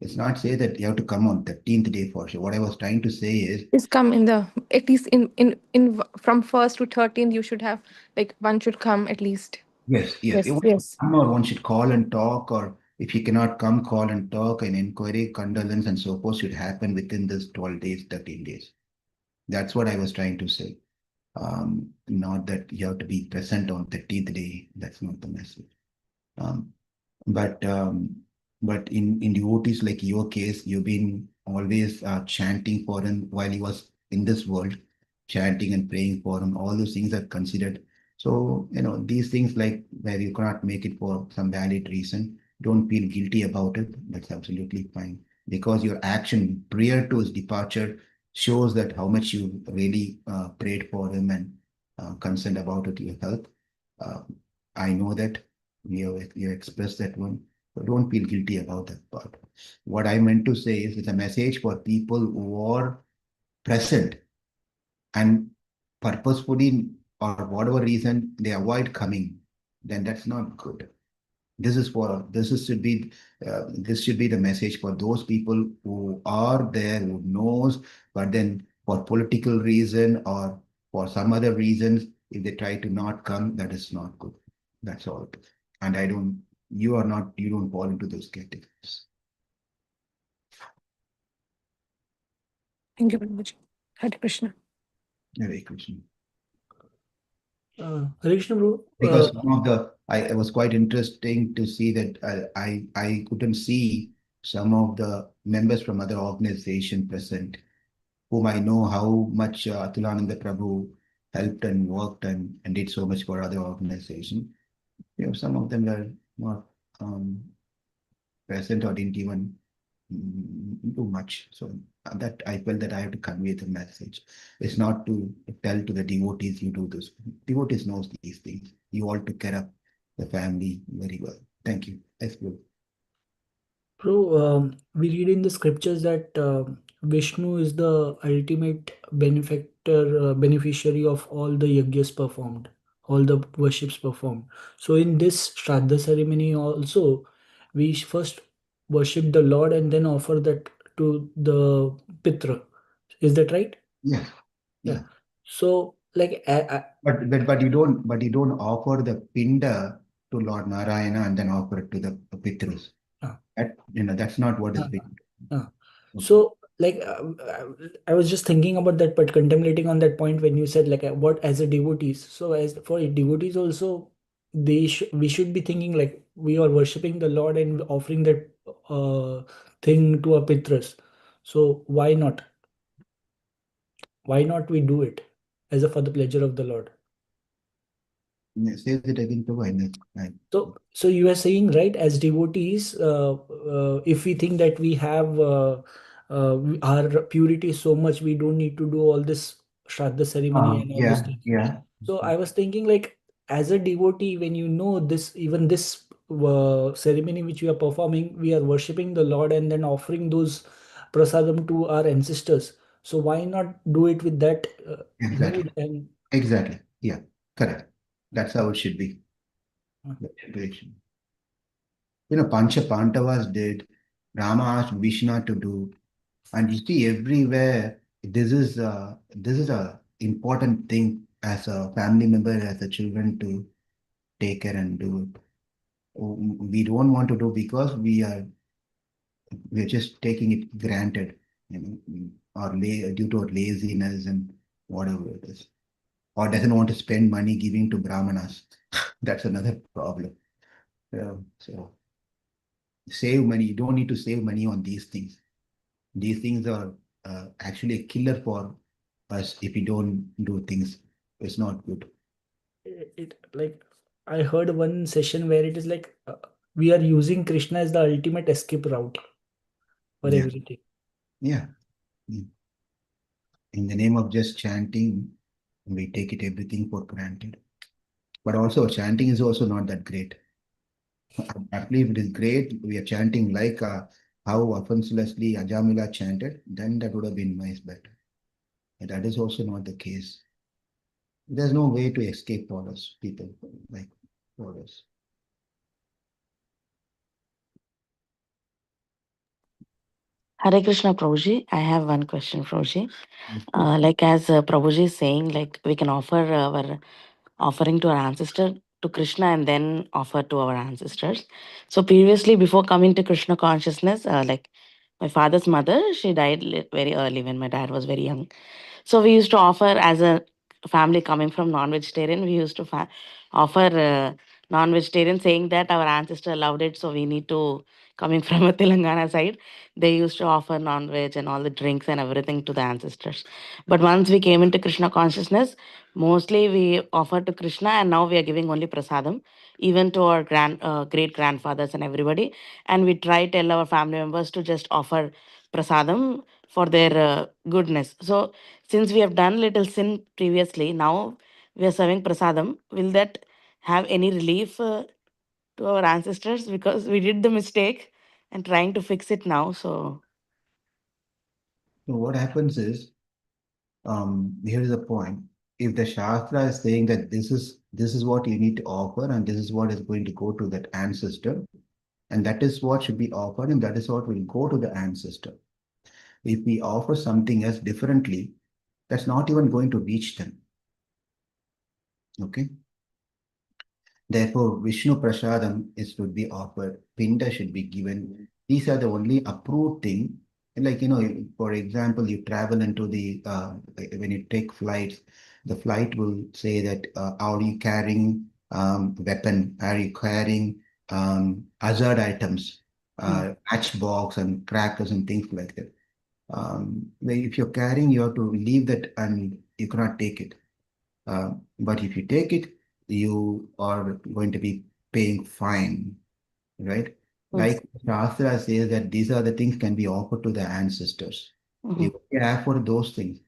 It's not say that you have to come on 13th day for sure. What I was trying to say is, Please come in the at least in from first to 13th. You should have like one should come at least. yes, yes, Yes, yes. come or one should call and talk, or if you cannot come, call and talk, and inquiry, condolence, and so forth should happen within this 12 days, 13 days. That's what I was trying to say. Not that you have to be present on 13th day. That's not the message. Um, but in devotees like your case, you've been always chanting for him while he was in this world, chanting and praying for him. All those things are considered. So these things like where you cannot make it for some valid reason, don't feel guilty about it. That's absolutely fine because your action prior to his departure shows that how much you really prayed for him and concerned about it, your health. Uh, I know that you expressed that one, but don't feel guilty about that part. What I meant to say is it's a message for people who are present and purposefully or whatever reason they avoid coming, then that's not good. This is for this should be the message for those people who are there, who knows, but then for political reason or for some other reasons, if they try to not come, that is not good. That's all. And you don't fall into those categories. Thank you, Prabhuji. Hare Krishna. Hare Krishna. Hare Krishna, bro. Because some of it was quite interesting to see that I couldn't see some of the members from other organizations present, whom I know how much Atulananda Prabhu helped and worked and did so much for other organizations. Some of them were not present or didn't even do much. So that I felt that I have to convey the message. It's not to tell to the devotees you do this. Devotees knows these things. You all took care of the family very well. Thank you. That's good. Bro, we read in the scriptures that Vishnu is the ultimate beneficiary of all the yajnas performed, all the worships performed. So in this Shraddha ceremony also, we first worship the Lord and then offer that to the Pitra. Is that right? Yeah. Yeah. Yeah. So like, But you don't offer the pinda to Lord Narayana and then offer it to the Pitrus. Ah. That's not what is being. So like I was just thinking about that, but contemplating on that point when you said like what as a devotees. So as for devotees also, we should be thinking like we are worshipping the Lord and offering that thing to our pitras. So why not? Why not we do it as a for the pleasure of the Lord? Says it again, Prabhu. So you are saying, right, as devotees, if we think that we have our purity so much, we don't need to do all this Shraddha ceremony and all those things. Yeah. So I was thinking, like, as a devotee, when you know this, even this ceremony which we are performing, we are worshipping the Lord and then offering those prasadam to our ancestors. So why not do it with that Exactly. mood and Exactly. Yeah. Correct. That's how it should be. uh, The situation. Pancha Pandavas did. Rama asked Vishnu to do. And you see everywhere, this is a important thing as a family member, as a children to take care and do it. We don't want to do because we're just taking it granted, or due to our laziness and whatever it is, or doesn't want to spend money giving to brahmanas. That's another problem. So save money. You don't need to save money on these things. These things are actually a killer for us if we don't do things. It's not good. it like I heard one session where it is like we are using Krishna as the ultimate escape route for Yeah. everything. Yeah. In the name of just chanting, we take it everything for granted. But also, chanting is also not that great. Actually, if it is great, we are chanting like how offenselessly Ajamila chanted, then that would have been nice, better. But that is also not the case. There's no way to escape for us, people like for us. Hare Krishna, Prabhuji. I have one question, Prabhuji. Like as Prabhuji is saying, like we can offer our offering to our ancestor to Krishna and then offer to our ancestors. So previously, before coming to Krishna consciousness, like my father's mother, she died very early when my dad was very young. So we used to offer as a family coming from non-vegetarian, we used to offer non-vegetarian, saying that our ancestor loved it, so we need to coming from a Telangana side, they used to offer non-veg and all the drinks and everything to the ancestors. But once we came into Krishna consciousness, mostly we offer to Krishna, and now we are giving only prasadam, even to our great grandfathers and everybody. And we try tell our family members to just offer prasadam for their goodness. So since we have done little sin previously, now we are serving prasadam. Will that have any relief to our ancestors, because we did the mistake and trying to fix it now? So So what happens is, here is the point. If the Shastra is saying that this is This is what you need to offer, and this is what is going to go to that ancestor. And that is what should be offered, and that is what will go to the ancestor. If we offer something else differently, that's not even going to reach them. Okay. Therefore, Vishnu Prasadam is should be offered, Pinda should be given. These are the only approved thing. Like, for example, you travel into when you take flights, the flight will say that, are you carrying weapon? Are you carrying hazard items, matchbox and crackers and things like that? If you're carrying, you have to leave that and you cannot take it. But if you take it, you are going to be paying fine, right? Yes. Like Shastra says that these are the things can be offered to the ancestors. Mhm. You have for those things.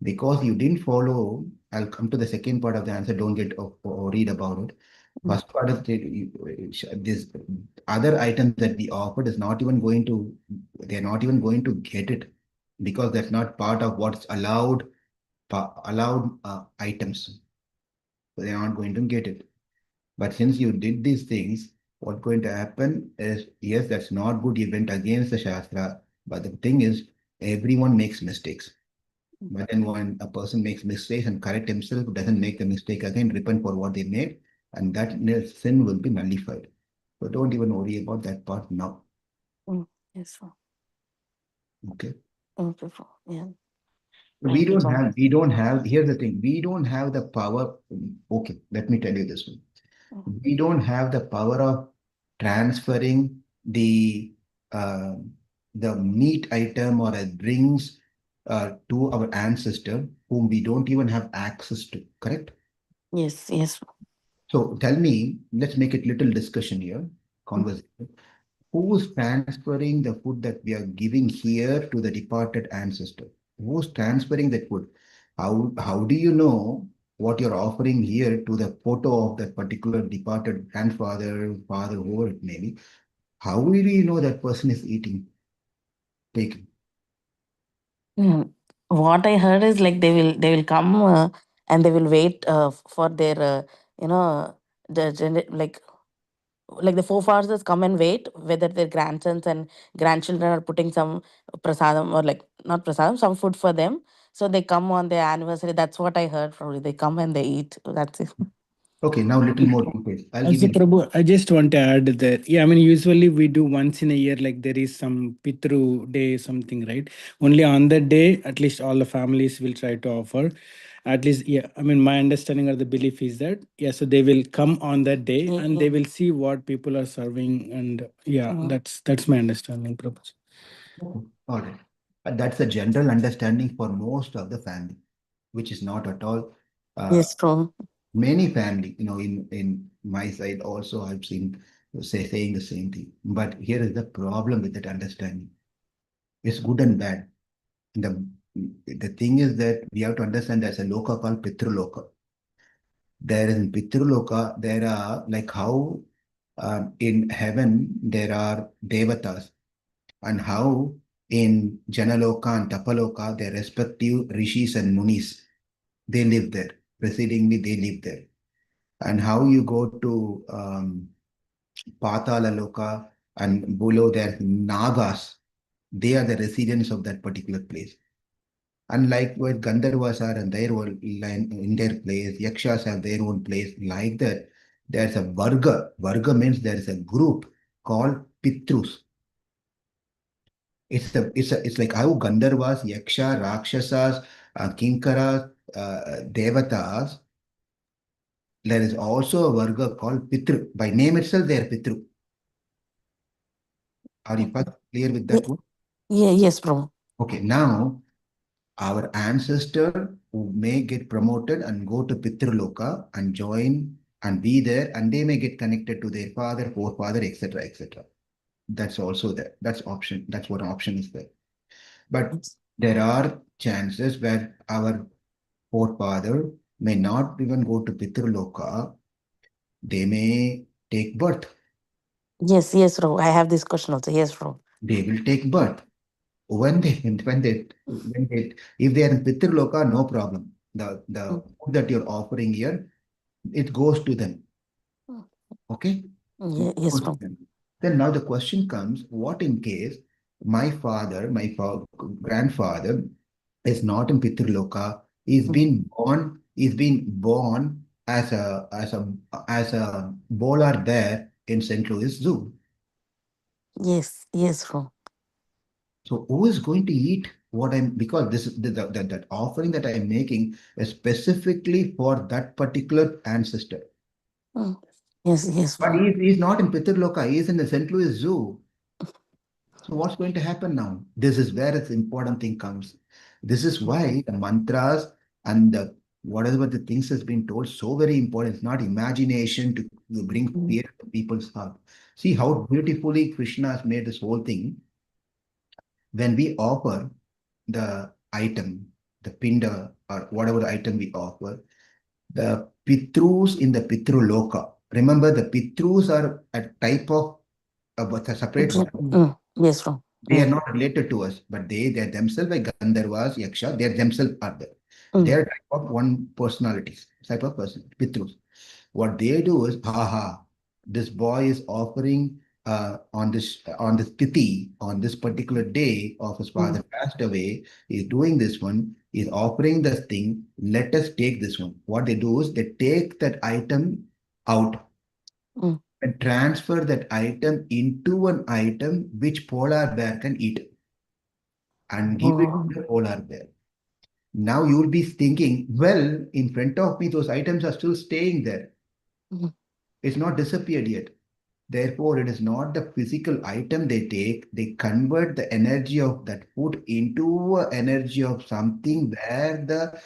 Because you didn't follow, I'll come to the second part of the answer. Don't get worried about it. First part of this other items that we offered is not even going to, they're not even going to get it because that's not part of what's allowed items. So they're not going to get it. But since you did these things, what's going to happen is, yes, that's not good. You went against the Shastra. But the thing is, everyone makes mistakes. But then when a person makes mistakes and correct himself, doesn't make the mistake again, repent for what they made, and that sin will be nullified. So don't even worry about that part now. Yes, sir. Okay. Okay, sir. Yeah. We Thank you, don't sir. have, we don't have, here's the thing, we don't have the power. Okay, let me tell you this one. We don't have the power of transferring uh, the meat item or a drinks to our ancestor whom we don't even have access to, correct? Yes, yes. So tell me, let's make it little discussion here, conversation. Who's transferring the food that we are giving here to the departed ancestor? Who's transferring that food? How do you know what you're offering here to the photo of that particular departed grandfather, father, whoever it may be? How will you know that person is eating, taking? What I heard is like they will come and they will wait for their you know like the forefathers come and wait whether their grandsons and grandchildren are putting some prasadam or like not prasadam some food for them. So they come on their anniversary. That's what I heard from you. They come and they eat. That's it. Okay, now little more details. I'll give Also, you. Prabhu, I just want to add that, yeah, I mean, usually we do once in a year, like there is some Pitru day, something, right? Only on that day, at least all the families will try to offer. At least, yeah, I mean, my understanding or the belief is that, yeah, so they will come on that day Yeah, and they will see what people are serving. And yeah, that's my understanding, Prabhu. Okay, all right. But that's a general understanding for most of the family, which is not at all. yes, true. Many family, in my side also, I've seen saying the same thing. But here is the problem with that understanding. It's good and bad. The the thing is that we have to understand there's a loka called Pitruloka. There in Pitruloka, there are like how in heaven there are devatas, and how in Janaloka and Tapaloka, their respective rishis and munis, they live there. Preceding me, they live there. And how you go to Patala Loka and below there, Nagas, they are the residents of that particular place. Unlike where Gandharvas are in their own line in their place, Yakshas have their own place. Like that, there's a Varga. Varga means there is a group called Pitrus. It's like how Gandharvas, Yaksha, Rakshasas, Kinkaras, Devatas. There is also a Varga called Pitru. By name itself, they are Pitru. Are you Mhm. clear with Ye- that one? Yeah, yes, bro. Okay, now our ancestor who may get promoted and go to Pitraloka and join and be there, and they may get connected to their father, forefather, etc., etc. That's also there. That's option. That's what option is there. But Yes, there are chances where our forefather may not even go to Pitraloka. They may take birth. yes, bro. I have this question also. Yes, bro. They will take birth. When they if they are in Pitraloka, no problem. The Mm. food that you're offering here, it goes to them. Okay? Yes, Goes to Prabhu. them. Then now the question comes, what in case my father, grandfather is not in Pitraloka, he's been born as a bowler there in St. Louis Zoo. Yes, yes, Prabhu. So who is going to eat what I'm, because this is that offering that I'm making is specifically for that particular ancestor. Mm. Yes, yes, But Prabhu. he's not in Pitraloka, he's in the St. Louis Zoo. So what's going to happen now? This is where the important thing comes. This is why the mantras and whatever the things has been told so very important. It's not imagination to bring Mm. fear to people's heart. See how beautifully Krishna has made this whole thing. When we offer the item, the pinda or whatever the item we offer, the pitrus in the pitruloka. Remember, the pitrus are a type of a separate one. Yes, Prabhu. They are not related to us, but they themselves like Gandharvas, Yaksha, they themselves are there. They are type of one personalities, type of person, Pitrus. What they do is, haha, this boy is offering on this tithi, on this particular day of his father passed away, he's doing this one, he's offering this thing, let us take this one. What they do is they take that item out Mm. and transfer that item into an item which polar bear can eat and give it Oh. to the polar bear. Now you will be thinking, well, in front of me, those items are still staying there. Mm. It's not disappeared yet. Therefore, it is not the physical item they take, they convert the energy of that food into a energy of something where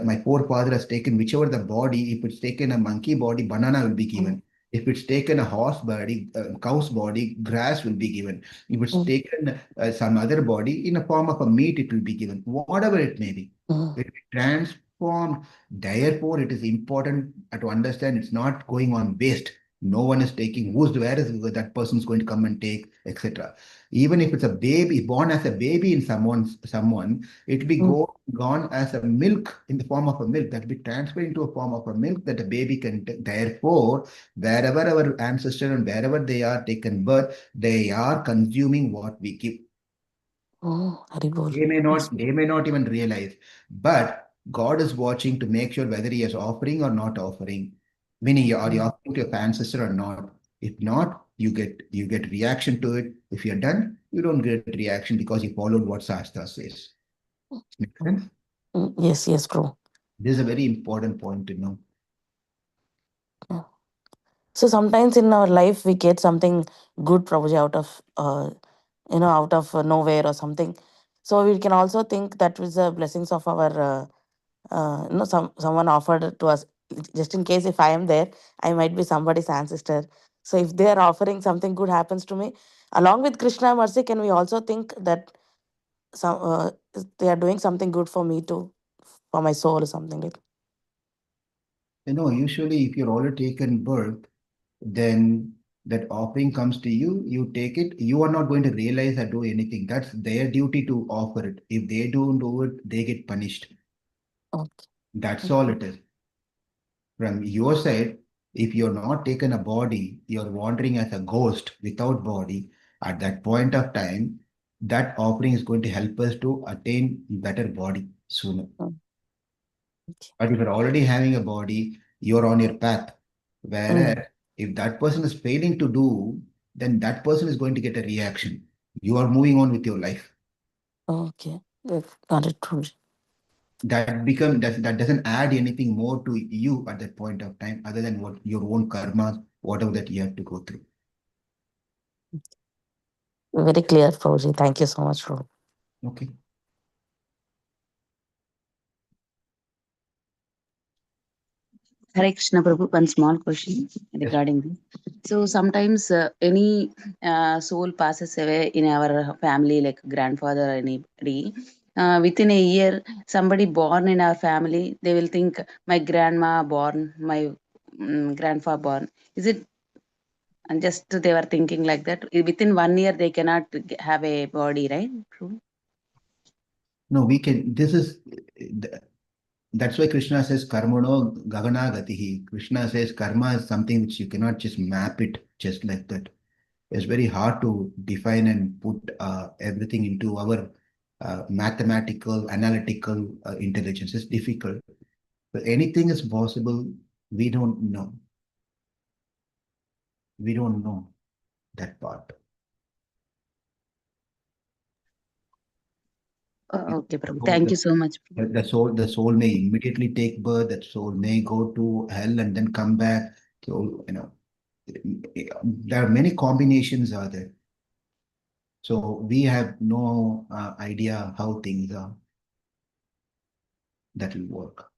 my forefather has taken whichever the body, if it's taken a monkey body, banana will be given. If it's taken a horse body, cow's body, grass will be given. If it's Mm. taken some other body in a form of a meat, it will be given. Whatever it may be, Mm. it will be transformed. Therefore, it is important to understand it's not going on waste. No one is taking where is that person is going to come and take, etc. Even if it's a baby born as a baby in someone, it will be Mm. gone as a milk in the form of a milk that will be transferred into a form of a milk that a baby can take. Therefore, wherever our ancestor and wherever they are taken birth, they are consuming what we give. Oh, Haribol. They may Yes. not, they may not even realize, but God is watching to make sure whether he is offering or not offering. Meaning, are you offering to your ancestor or not? If not, you get reaction to it. If you're done, you don't get reaction because you followed what Shastra says. Make sense? Yes, yes, Prabhu. This is a very important point to know. Yeah. So sometimes in our life we get something good, Prabhuji, out of nowhere or something. So we can also think that was the blessings of our, someone offered to us. Just in case if I am there, I might be somebody's ancestor. So if they are offering something good happens to me, along with Krishna mercy, can we also think that they are doing something good for me too, for my soul or something like? Usually if you're already taken birth, then that offering comes to you, you take it. You are not going to realize or do anything. That's their duty to offer it. If they don't do it, they get punished. Okay. That's all it is. From your side, if you're not taken a body, you're wandering as a ghost without body, at that point of time, that offering is going to help us to attain better body sooner. Mm. But if you're already having a body, you're on your path. Mm. Whereas if that person is failing to do, then that person is going to get a reaction. You are moving on with your life. Okay. Got it, Prabhuji. That doesn't add anything more to you at that point of time, other than what your own karma, whatever that you have to go through. Very clear, Prabhuji. Thank you so much, Prabhu. Okay. Hare Krishna Prabhu, one small question regarding this. So sometimes any soul passes away in our family, like grandfather or anybody. Within a year, somebody born in our family, they will think my grandma born, my grandfather born. Is it? And just they were thinking like that. Within 1 year, they cannot have a body, right? True. No, we can. This is That's why Krishna says karmano gagana gatihi. Krishna says karma is something which you cannot just map it just like that. It's very hard to define and put everything into our mathematical, analytical intelligence. It's difficult. But anything is possible. We don't know. We don't know that part. Okay, Prabhu. Thank you so much. The soul may immediately take birth. That soul may go to hell and then come back. So there are many combinations are there. So we have no idea how things are that will work.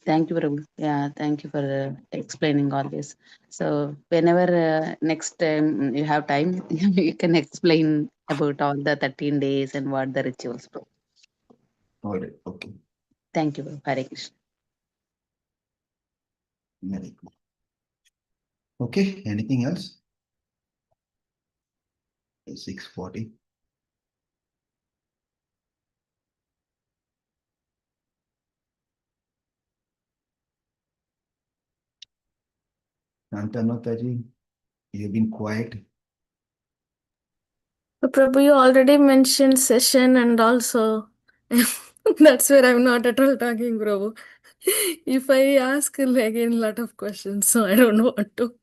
Thank you, Prabhu. Yeah, thank you for explaining all this. So whenever next time you have time, you can explain about all the 13 days and what the rituals. Prabhu. All right. Okay. Thank you, Prabhu. Hare Krishna. Very good. Okay. Anything else? 6:40. Santanataji, you've been quiet. So, Prabhu, you already mentioned session and also that's where I'm not at all talking, Prabhu. If I ask again a lot of questions, so I don't know what to.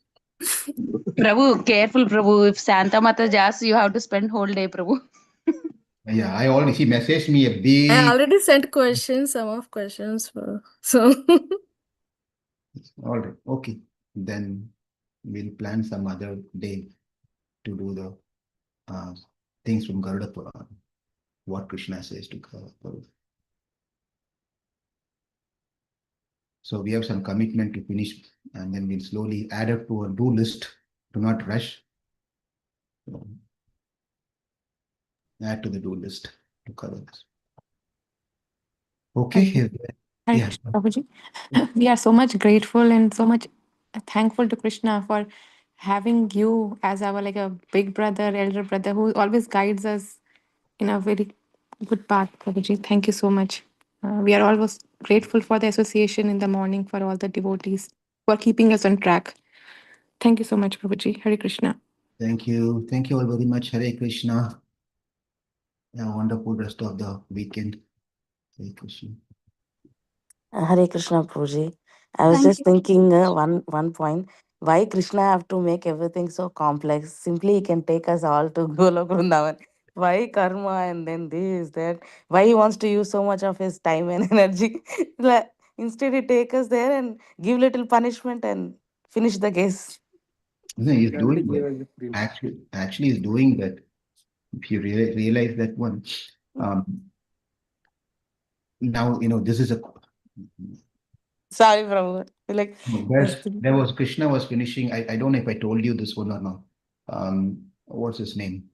Prabhu, careful, Prabhu. If Santa Mata asks, you have to spend whole day, Prabhu. Yeah, I already, she messaged me a I big. already sent questions, some of questions. So All right. Okay. Then we'll plan some other day to do the things from Garuda Purana, what Krishna says to Garuda Purana. So we have some commitment to finish, and then we'll slowly add up to a do list. Do not rush. So add to the do list to cover this. Okay. Hare Yeah. Krishna, Prabhuji. We are so much grateful and so much thankful to Krishna for having you as our like a big brother, elder brother who always guides us in a very good path, Prabhuji. Thank you so much. We are always grateful for the association in the morning for all the devotees for keeping us on track. Thank you so much, Prabhuji. Hare Krishna. Thank you. Thank you all very much. Hare Krishna. Have a wonderful rest of the weekend. Hare Krishna. Hare Krishna, Prabhuji. I was Thank just thinking one point. Why Krishna have to make everything so complex? Simply, he can take us all to Golok Vrindavan. Why karma and then this, that? Why he wants to use so much of his time and energy? Instead, he take us there and give little punishment and finish the case. No, he's doing that. Actually, he's doing that. If you realize that one, now this is a. Sorry, Prabhu. Like, There was Krishna was finishing. I don't know if I told you this one or not. What's his name?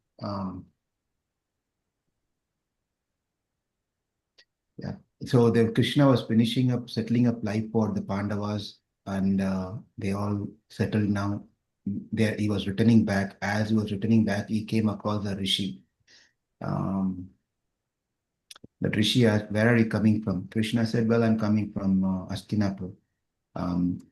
Yeah. So the Krishna was finishing up, settling up life for the Pandavas, and they all settled now. There he was returning back. As he was returning back, he came across a rishi. The rishi asked, "Where are you coming from?" Krishna said, "Well, I'm coming from Astinapur." Um,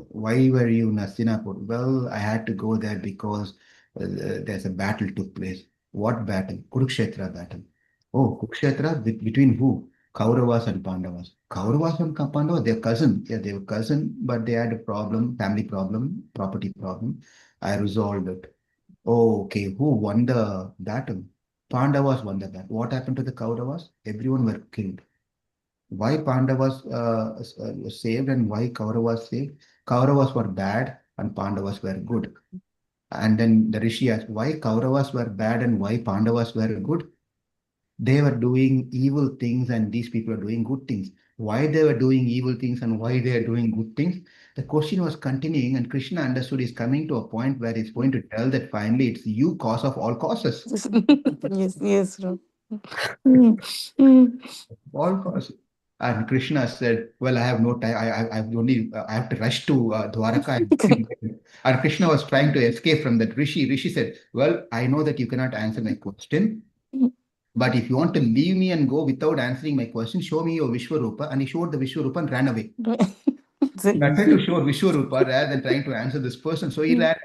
why were you in Hastinapur? Well, I had to go there because there's a battle took place. What battle? Kurukshetra battle. Oh, Kurukshetra between who? Kauravas and Pandavas. Kauravas and Pandavas, they're cousin. Yeah, they were cousin, but they had a problem, family problem, property problem. I resolved it. Oh, okay. Who won the battle? Pandavas won the battle. What happened to the Kauravas? Everyone were killed. Why Pandavas saved and why Kauravas saved? Kauravas were bad and Pandavas were good. And then the Rishi asked, why Kauravas were bad and why Pandavas were good? They were doing evil things and these people are doing good things. Why they were doing evil things and why they are doing good things? The question was continuing, and Krishna understood he's coming to a point where he's going to tell that finally it's you cause of all causes. yes, Prabhu. All causes. And Krishna said, "Well, I have no time. I have to rush to Dwaraka." And Krishna was trying to escape from that. Rishi said, "Well, I know that you cannot answer my question. But if you want to leave me and go without answering my question, show me your Vishwarupa. And he showed the Vishwarupa and ran away. He wanted to show Vishwarupa rather than trying to answer this person. So he ran.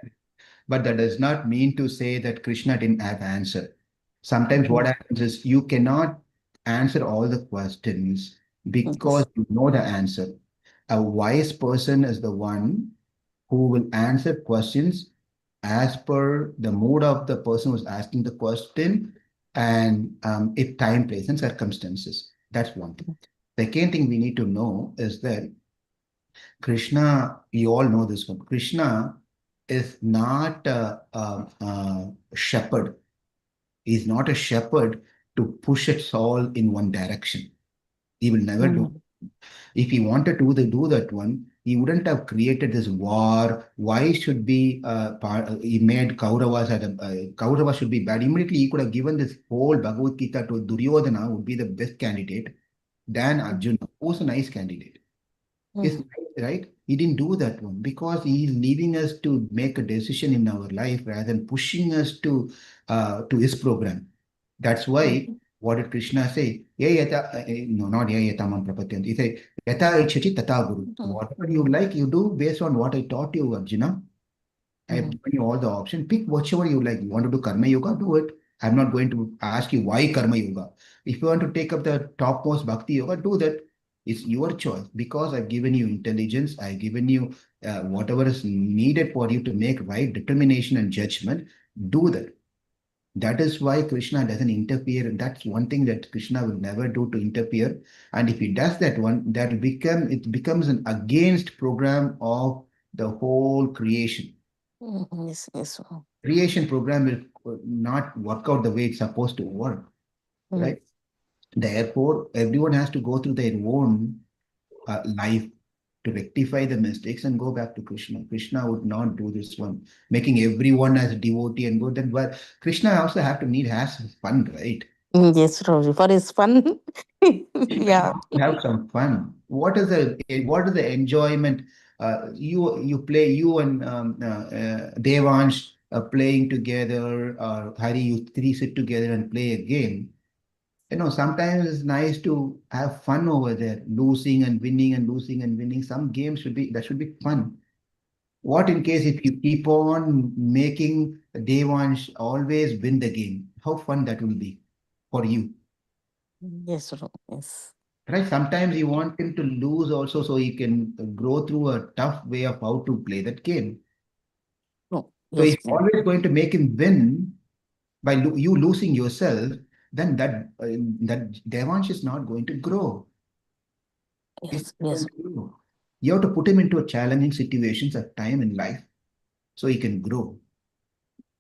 But that does not mean to say that Krishna didn't have answer. Sometimes what happens is you cannot answer all the questions because you know the answer. A wise person is the one who will answer questions as per the mood of the person who's asking the question and if time, place, and circumstances. That's one thing. Second thing we need to know is that Krishna, you all know this one. Krishna is not a shepherd. He's not a shepherd to push its all in one direction. He will never do. If he wanted to do that one, he wouldn't have created this war. Why should be he made Kauravas Kaurava should be bad. Immediately he could have given this whole Bhagavad Gita to Duryodhana would be the best candidate than Arjuna, who's a nice candidate. Is right? He didn't do that one because he is leaving us to make a decision in our life rather than pushing us to his program. That's why what did Krishna say? No, not ya yata mam prapatyanti. He said, yata ichhati tata guru. Whatever you like, you do based on what I taught you, Arjuna. I have given you all the option. Pick whichever you like. You want to do karma yoga, do it. I'm not going to ask you why karma yoga. If you want to take up the topmost bhakti yoga, do that. It's your choice because I've given you intelligence. I've given you whatever is needed for you to make right determination and judgment. Do that. That is why Krishna doesn't interfere. That's one thing that Krishna will never do to interfere. And if he does that one, it becomes an against program of the whole creation. Yes. Creation program will not work out the way it's supposed to work, right? Therefore, everyone has to go through their own life to rectify the mistakes and go back to Krishna. Krishna would not do this one, making everyone as a devotee and go then. But Krishna also has fun, right? Yes, Roji, for his fun. Yeah. Have some fun. What is the enjoyment? You and Devansh playing together, or Hari, you three sit together and play a game. Sometimes it's nice to have fun over there, losing and winning and losing and winning. Some games should be fun. What in case if you keep on making Devansh always win the game? How fun that will be for you. Yes, yes. Right? Sometimes you want him to lose also so he can grow through a tough way of how to play that game. No, So yes, if you're always going to make him win by you losing yourself, then that Devansh is not going to grow. He's yes, not yes. going to grow. You have to put him into a challenging situations at time in life so he can grow.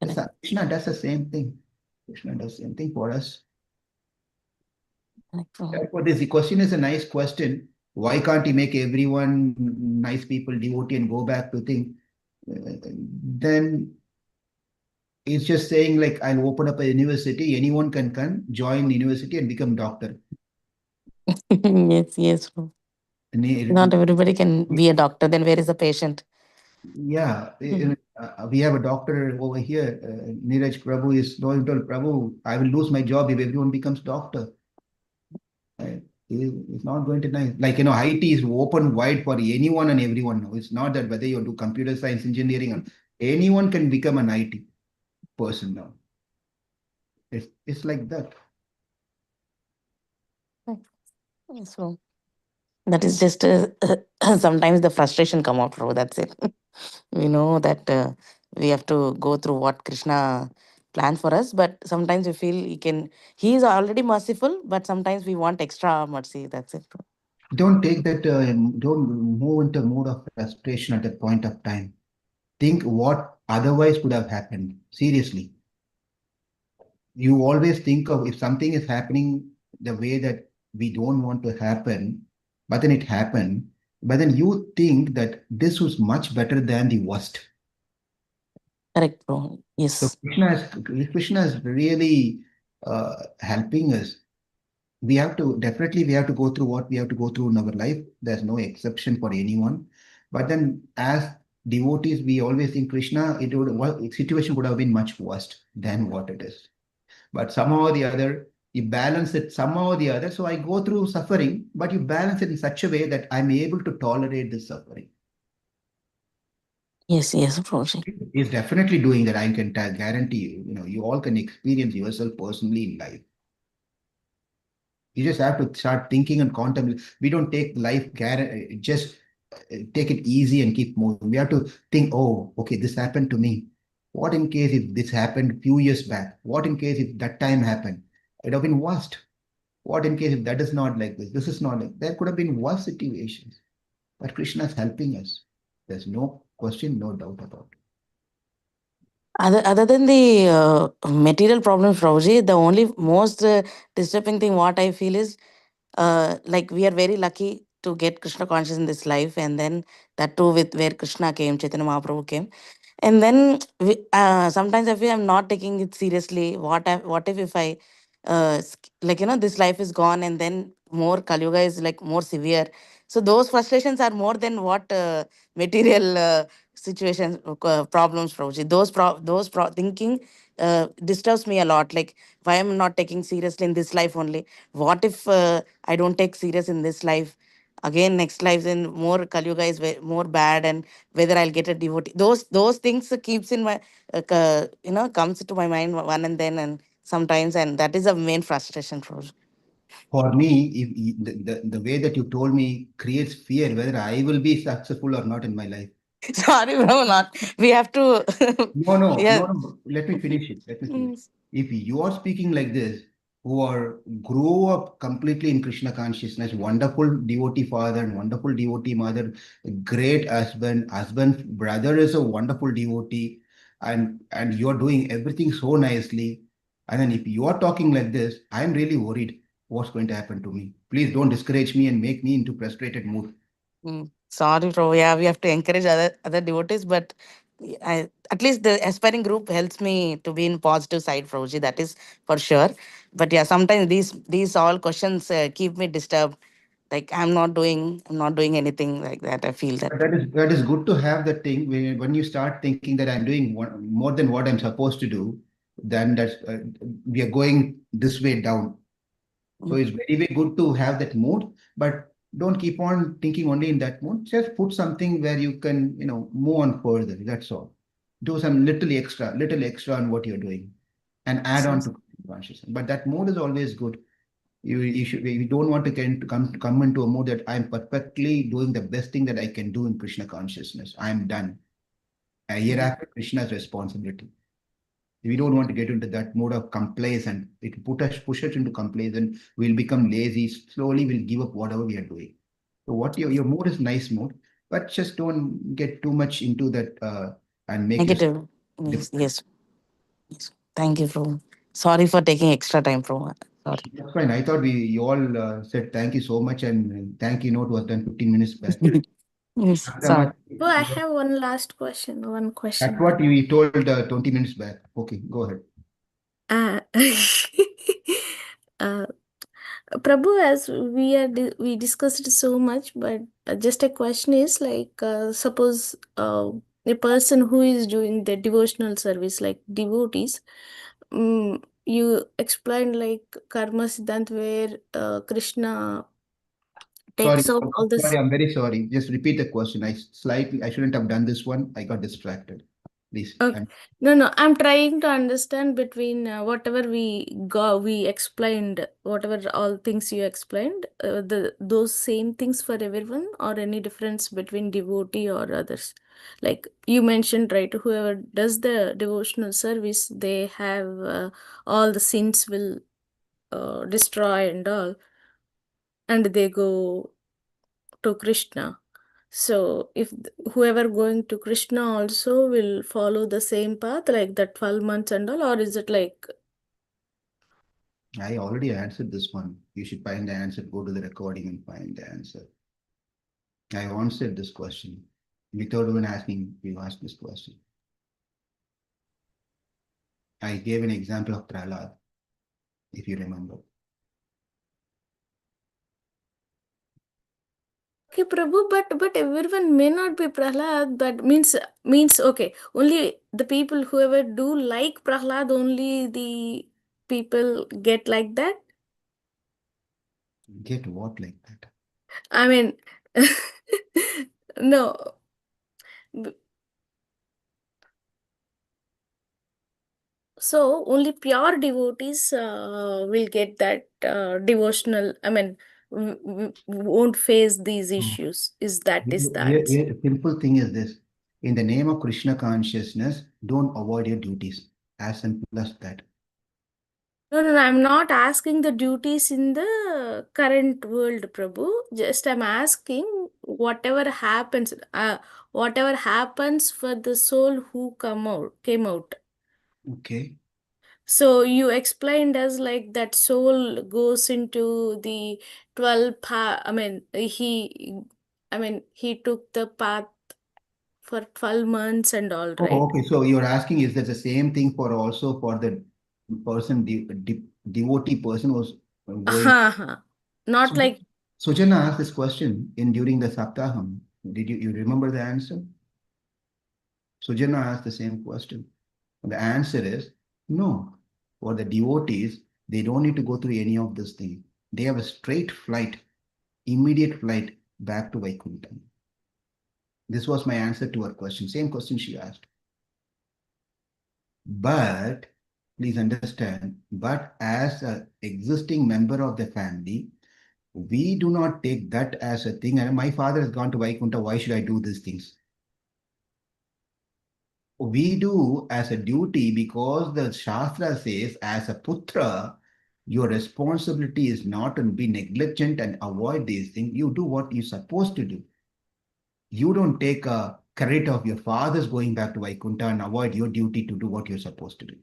Correct. Krishna does the same thing. Krishna does the same thing for us. Therefore, this question is a nice question. Why can't he make everyone nice people, devotee, and go back to think? Then it's just saying like I'll open up a university. Anyone can come, join the university, and become doctor. Yes. Not everybody can be a doctor. Then where is the patient? Yeah, we have a doctor over here. Neeraj Prabhu is told Prabhu, I will lose my job if everyone becomes doctor. Right? It's not going to nice. Like, IT is open wide for anyone and everyone now. It's not that whether you do computer science, engineering, or anyone can become an IT person now. It's like that. So that is just sometimes the frustration come out, bro. That's it. We know that we have to go through what Krishna planned for us, but sometimes we feel he is already merciful, but sometimes we want extra mercy. That's it. Don't take that, don't move into a mood of frustration at that point of time. Think what otherwise could have happened. Seriously. You always think of if something is happening the way that we don't want to happen, but then it happened, but then you think that this was much better than the worst. Correct, bro. So Yes. Krishna is really helping us. We have to go through what we have to go through in our life. There's no exception for anyone. But then as devotees, we always think situation would have been much worse than what it is. But somehow or the other, You balance it somehow or the other. So I go through suffering, but you balance it in such a way that I'm able to tolerate this suffering. Yes, yes, Prabhuji. He's definitely doing that. I can guarantee you. You know, you all can experience yourself personally in life. You just have to start thinking and contemplating. We don't take life just take it easy and keep moving. We have to think, oh, okay, this happened to me. What in case if this happened a few years back? What in case if that time happened? It would have been worst. What in case if that is not like this? This is not like there could have been worse situations. But Krishna is helping us. There's no question, no doubt about it. Other than the material problems, Prabhuji, the only most disturbing thing what I feel is like we are very lucky to get Krishna conscious in this life, and then that too with where Krishna came, Chaitanya Mahaprabhu came, and then sometimes I feel I'm not taking it seriously. What if I like this life is gone, and then more Kali Yuga is like more severe. So those frustrations are more than what material situations problems, Prabhuji. Thinking disturbs me a lot. Like why I'm not taking seriously in this life only. What if I don't take serious in this life? Again, next life, then more Kali Yuga is more bad, and whether I'll get a devotee. Those things keeps in my comes to my mind one and then, and sometimes, and that is a main frustration for. For me, if the way that you told me creates fear whether I will be successful or not in my life. Sorry, bro, not. We have to. No, no, Yeah. no, no. Let me finish it. Let me finish. Mm. If you are speaking like this, who are grow up completely in Krishna consciousness, wonderful devotee father and wonderful devotee mother, great husband, brother is a wonderful devotee, and you're doing everything so nicely. And then if you are talking like this, I'm really worried what's going to happen to me. Please don't discourage me and make me into frustrated mood. Sorry, bro. Yeah, we have to encourage other devotees, but at least the aspiring group helps me to be in positive side, Prabhuji. That is for sure. But yeah, sometimes these all questions keep me disturbed. Like I'm not doing anything like that. I feel that. But that is good to have that thing when you start thinking that I'm doing more than what I'm supposed to do, then that's we are going this way down. So it's very, very good to have that mood, but don't keep on thinking only in that mood. Just put something where you can, move on further. That's all. Do some little extra on what you're doing, and add on to consciousness. But that mood is always good. You don't want to come into a mode that I'm perfectly doing the best thing that I can do in Krishna consciousness. I'm done. Hereafter, Krishna's responsibility. We don't want to get into that mode of complacent. It push us into complacent. We'll become lazy. Slowly, we'll give up whatever we are doing. So, what your mood is nice mood, but just don't get too much into that and make yourself Negative. Yes, different. yes. Thank you, bro. Sorry for taking extra time, bro. Sorry. That's fine. I thought you all said thank you so much, and thank you note was done 15 minutes back. Yes, sorry. That's Oh, I have one last question. One question. what we told 20 minutes back. Okay, go ahead. Uh, uh, Prabhu, as we discussed so much, but just a question is like, suppose a person who is doing the devotional service, like devotees, you explained like karma siddhant where Krishna Sorry, takes out all this. I'm very sorry. Just repeat the question. I shouldn't have done this one. I got distracted. Please. Okay. No, I'm trying to understand between whatever we explained, whatever all things you explained, those same things for everyone, or any difference between devotee or others. Like you mentioned, right? Whoever does the devotional service, they have all the sins will destroy and all, and they go to Krishna. So if whoever going to Krishna also will follow the same path like the 12 months and all, or is it like I already answered this one. You should find the answer. Go to the recording and find the answer. I answered this question. Without even asking, you asked this question. I gave an example of Prahlad, if you remember. okay, Prabhu, but everyone may not be Prahlad, but means okay, only the people whoever do like Prahlad, only the people get like that, Get what like that? I mean, no. B- So only pure devotees will get that devotional. I mean, won't face these issues. Is that Here, simple thing is this. In the name of Krishna consciousness, don't avoid your duties. As simple as that. No, no, no, I'm not asking the duties in the current world, Prabhu. Just I'm asking whatever happens for the soul who came out. Okay. So you explained as like that soul goes into the 12 path. He took the path for 12 months and all, Oh, right? okay. So you're asking, is that the same thing for also for the person, devotee person was going? Uh-huh. Not So like, Sujana asked this question in during the Saptaham. Did you remember the answer? Sujana asked the same question. The answer is no. For the devotees, they don't need to go through any of this thing. They have a straight flight, immediate flight back to Vaikuntha. This was my answer to her question. Same question she asked. But please understand, but as an existing member of the family, we do not take that as a thing. And my father has gone to Vaikuntha. Why should I do these things? We do as a duty because the Shastra says, as a putra, your responsibility is not to be negligent and avoid these things. You do what you're supposed to do. You don't take a credit of your father's going back to Vaikuntha and avoid your duty to do what you're supposed to do.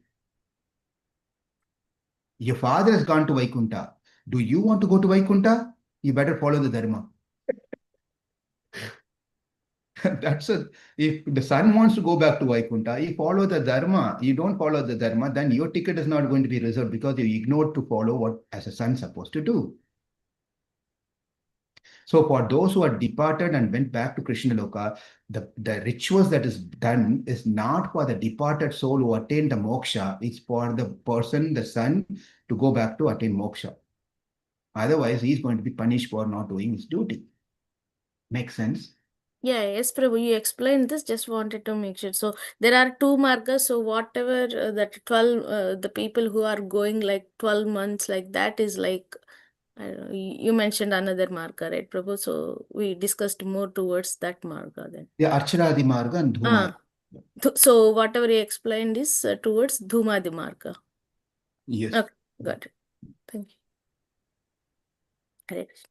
Your father has gone to Vaikuntha. Do you want to go to Vaikuntha? You better follow the Dharma. That's it. If the son wants to go back to Vaikuntha, you follow the Dharma. You don't follow the Dharma, then your ticket is not going to be reserved because you ignored to follow what as a son supposed to do. So for those who are departed and went back to Krishna Loka, the rituals that is done is not for the departed soul who attained the moksha. It's for the person, the son, to go back to attain moksha. Otherwise, he's going to be punished for not doing his duty. Makes sense? yeah, yes, Prabhu, you explained this, just wanted to make sure. So there are two markers. So whatever that 12, the people who are going like 12 months, like that is like, I don't know, you mentioned another marker, right, Prabhu? So we discussed more towards that marker then. Yeah, Archana Marga and Dhuma. So whatever you explained is towards Dhumadi marker. Yes. Okay, got it. Thank you. Hare Krishna.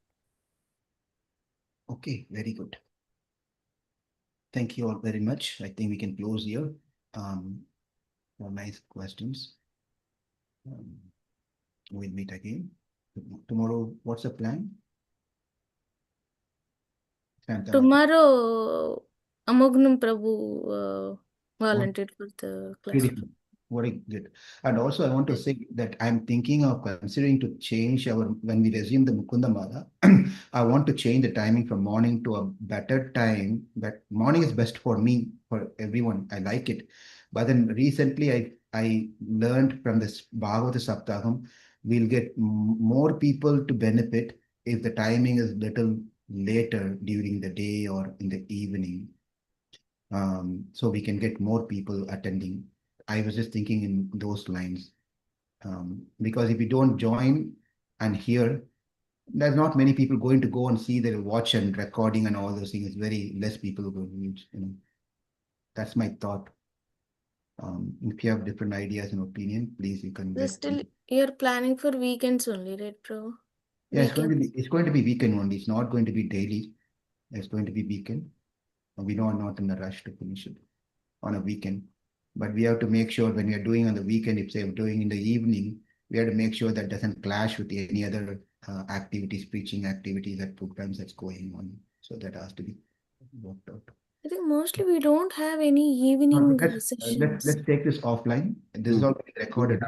Okay, very good. Thank you all very much. I think we can close here. For nice questions. We'll meet again. Tomorrow, what's the plan? Santa. Tomorrow, Amognam Prabhu volunteered for the class. Beautiful. Very good. And also, I want to say that I'm thinking of considering to change when we resume the Mukunda Mala, I want to change the timing from morning to a better time. But morning is best for me, for everyone. I like it. But then recently, I learned from this Bhagavata Saptaham, we'll get more people to benefit if the timing is little later during the day or in the evening. So we can get more people attending. I was just thinking in those lines. Because if you don't join and hear, there's not many people going to go and see the watch and recording and all those things. Very less people who will reach, That's my thought. If you have different ideas and opinion, please you can let Still, you're planning for weekends only, right, Prabhu? Yeah, it's going to be weekend only. It's not going to be daily. It's going to be weekend. We are not in a rush to finish it on a weekend. But we have to make sure when we are doing on the weekend, if say we're doing in the evening, we have to make sure that doesn't clash with any other activities, preaching activities, that programs that's going on. So that has to be worked out. I think mostly we don't have any evening sessions. Let's take this offline. This is all recorded.